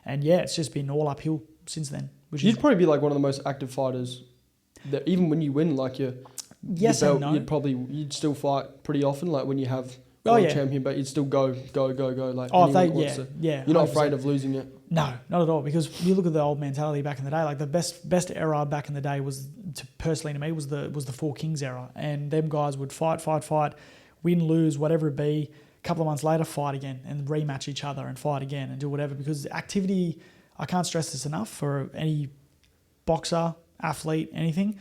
and it's just been all uphill since then. You'd probably be like one of the most active fighters. That even when you win, like your belt, no. You'd still fight pretty often. Like when you have champion, but you'd still go. Like you're not afraid of losing it. No, not at all. Because you look at the old mentality back in the day. Like the best era back in the day was personally to me was the Four Kings era, and them guys would fight, win, lose, whatever it be. A couple of months later, fight again and rematch each other and fight again and do whatever. Because activity, I can't stress this enough for any boxer, athlete, anything.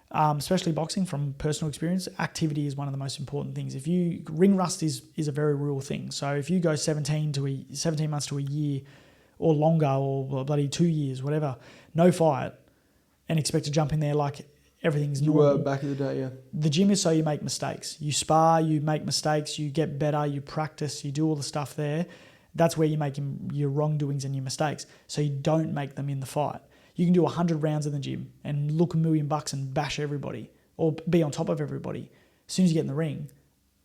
Especially boxing, from personal experience, activity is one of the most important things. Ring rust is a very real thing. So if you go 17 months to a year or longer, or bloody 2 years, whatever, no fight, and expect to jump in there like everything's normal. You were back in the day, yeah. The gym is so you make mistakes. You spar, you make mistakes, you get better, you practice, you do all the stuff there. That's where you make your wrongdoings and your mistakes. So you don't make them in the fight. You can do 100 rounds in the gym and look $1 million and bash everybody or be on top of everybody. As soon as you get in the ring,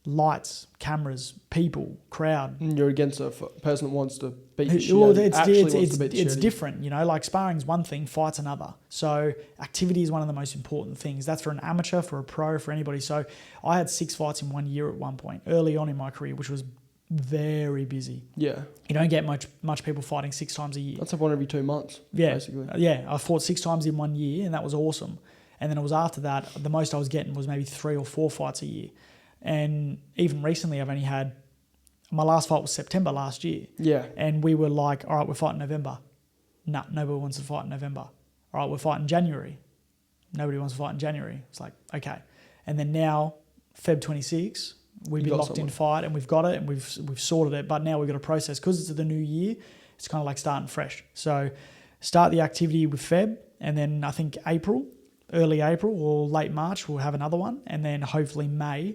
lights, cameras, people, crowd. And you're against a person that wants to beat the shit. It's different, like sparring's one thing, fight's another. So activity is one of the most important things. That's for an amateur, for a pro, for anybody. So I had 6 fights in 1 year at one point, early on in my career, which was very busy. Yeah. You don't get much people fighting 6 times a year. That's like one every 2 months, basically. Yeah, I fought 6 times in 1 year, and that was awesome. And then it was after that, the most I was getting was maybe 3 or 4 fights a year. And even recently, I've only had, my last fight was September last year. Yeah. And we were like, all right, we're fighting November. No, nobody wants to fight in November. All right, we're fighting January. Nobody wants to fight in January. It's like, okay. And then now, Feb 26, we've been locked in fight, and we've got it, and we've sorted it. But now we've got to process, because it's the new year, it's kind of like starting fresh. So start the activity with Feb, and then I think early April or late March, we'll have another one. And then hopefully May,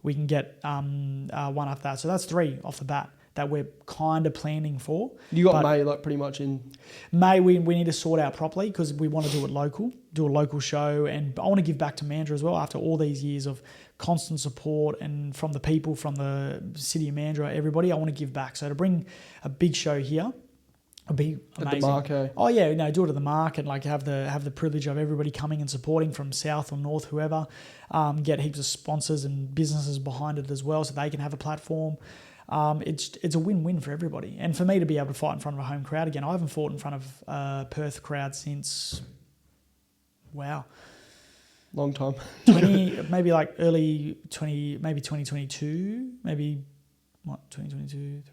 we can get one after that. So that's 3 off the bat that we're kind of planning for. You got May like pretty much in? May we need to sort out properly, because we want to do a local show, and I want to give back to Mandurah as well after all these years of constant support and from the people, from the city of Mandurah, everybody. I want to give back. So to bring a big show here would be amazing. At the Mark, eh? Oh yeah, do it at the Mark, and like have the privilege of everybody coming and supporting from south or north, whoever. Get heaps of sponsors and businesses behind it as well, so they can have a platform. It's a win-win for everybody, and for me to be able to fight in front of a home crowd again. I haven't fought in front of a Perth crowd since, wow, long time. 20, maybe like early 20, maybe 2022, maybe what 2022?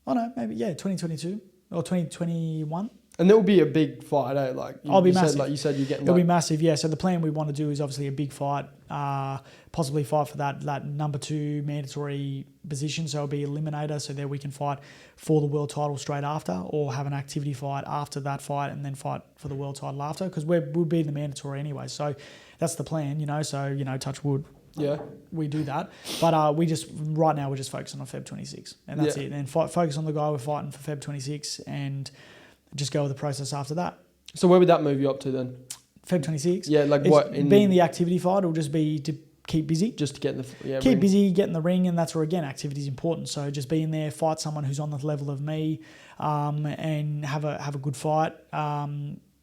Oh no, maybe 2022 or 2021. And that will be a big fight, eh? It'll be massive. Like you said, you're getting. It'll be massive, yeah. So the plan we want to do is obviously a big fight, possibly fight for that number 2 mandatory position. So it'll be eliminator, so that we can fight for the world title straight after, or have an activity fight after that fight, and then fight for the world title after, because we'll be in the mandatory anyway. So that's the plan, So touch wood. Yeah, we do that, but right now we're just focusing on Feb 26, and that's it. And focus on the guy we're fighting for Feb 26, and just go with the process after that. So where would that move you up to then? Feb 26. Yeah, like what? Being the activity fight, it'll just be to keep busy. Just to get in the keep busy, get in the ring, and that's where again activity is important. So just be in there, fight someone who's on the level of me, and have a good fight.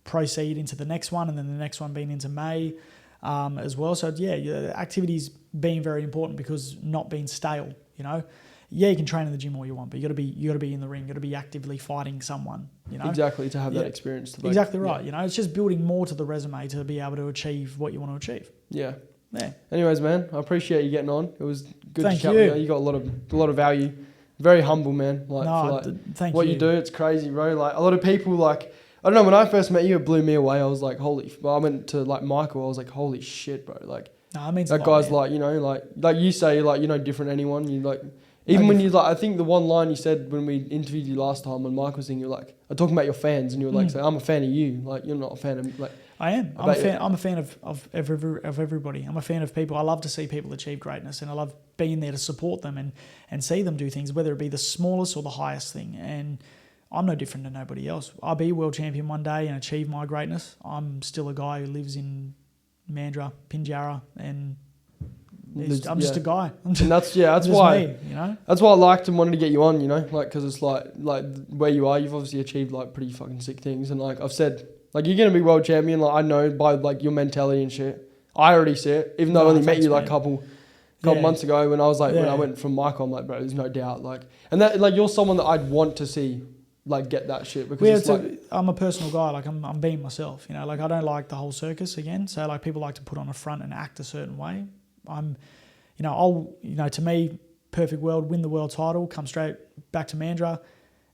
proceed into the next one, and then the next one being into May as well. So yeah, activities being very important because not being stale. You know, yeah, you can train in the gym all you want, but you got to be in the ring. You got to be actively fighting someone. You know, exactly, to have that experience. To exactly right. You know, it's just building more to the resume to be able to achieve what you want to achieve. Yeah. Yeah. Anyways, man, I appreciate you getting on. It was good Thank to chat with you. You got a lot of value. Very humble, man. Like, no, for thank what you. you do, it's crazy, bro. Like a lot of people, like, I don't know, when I first met you, it blew me away. I was like, I went to like Michael, I was like, holy shit, bro. Like, no, it means that a lot, guy's man. like, you know, like you say, like, you're no different than anyone. You like, even when you like, I think the one line you said when we interviewed you last time when Mike was saying, you're like, I'm talking about your fans, and you were like, saying, I'm a fan of you. Like, you're not a fan of, like, I am. I'm a fan of everybody. I'm a fan of people. I love to see people achieve greatness, and I love being there to support them and see them do things, whether it be the smallest or the highest thing. And I'm no different to nobody else. I'll be world champion one day and achieve my greatness. I'm still a guy who lives in Mandurah, Pinjarra, and I'm just a guy. And that's why me, you know. That's why I liked and wanted to get you on, you know, like because it's like where you are, you've obviously achieved like pretty fucking sick things, and like I've said, like you're gonna be world champion. Like I know by like your mentality and shit. I already see it, even though I only met you like a couple months ago when I was like when I went from Michael, I'm like, bro, there's no doubt, like, and that like you're someone that I'd want to see like get that shit because I'm a personal guy. Like I'm being myself, you know. Like I don't like the whole circus again. So like people like to put on a front and act a certain way. To me, perfect world, win the world title, come straight back to Mandurah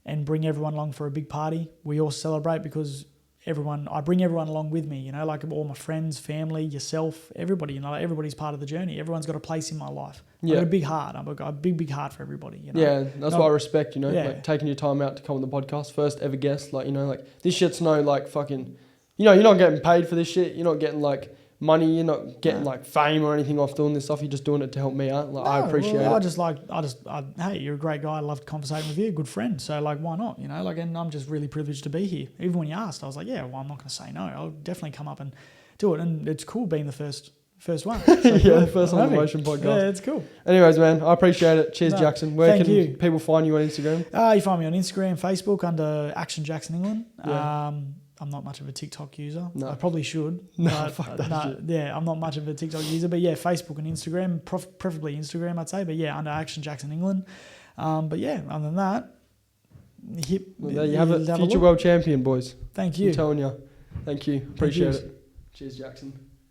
and bring everyone along for a big party. We all celebrate because I bring everyone along with me, you know, like all my friends, family, yourself, everybody, you know, like everybody's part of the journey. Everyone's got a place in my life. Yeah. I've got a big heart. I've got a big heart for everybody, you know. Yeah, that's what I respect, you know, like taking your time out to come on the podcast, first ever guest, like, you know, like this shit's no like fucking, you know, you're not getting paid for this shit. You're not getting like money, you're not getting like fame or anything off doing this stuff. You're just doing it to help me out. Like I appreciate it. Hey, you're a great guy. I loved conversating with you, good friend. So like, why not? You know, like, and I'm just really privileged to be here. Even when you asked, I was like, yeah, well, I'm not going to say no. I'll definitely come up and do it. And it's cool being the first one. So the first on the Motion podcast. Yeah, it's cool. Anyways, man, I appreciate it. Cheers, Jackson. Where can people find you on Instagram? You find me on Instagram, Facebook under Action Jackson England. Yeah. I'm not much of a TikTok user. No. I probably should. Fuck that shit. Yeah, I'm not much of a TikTok user. But yeah, Facebook and Instagram, preferably Instagram, I'd say. But yeah, under Action Jackson England. But yeah, other than that, there you have it. Future world champion, boys. Thank you. I'm telling you. Thank you. Appreciate it. Cheers, Jackson.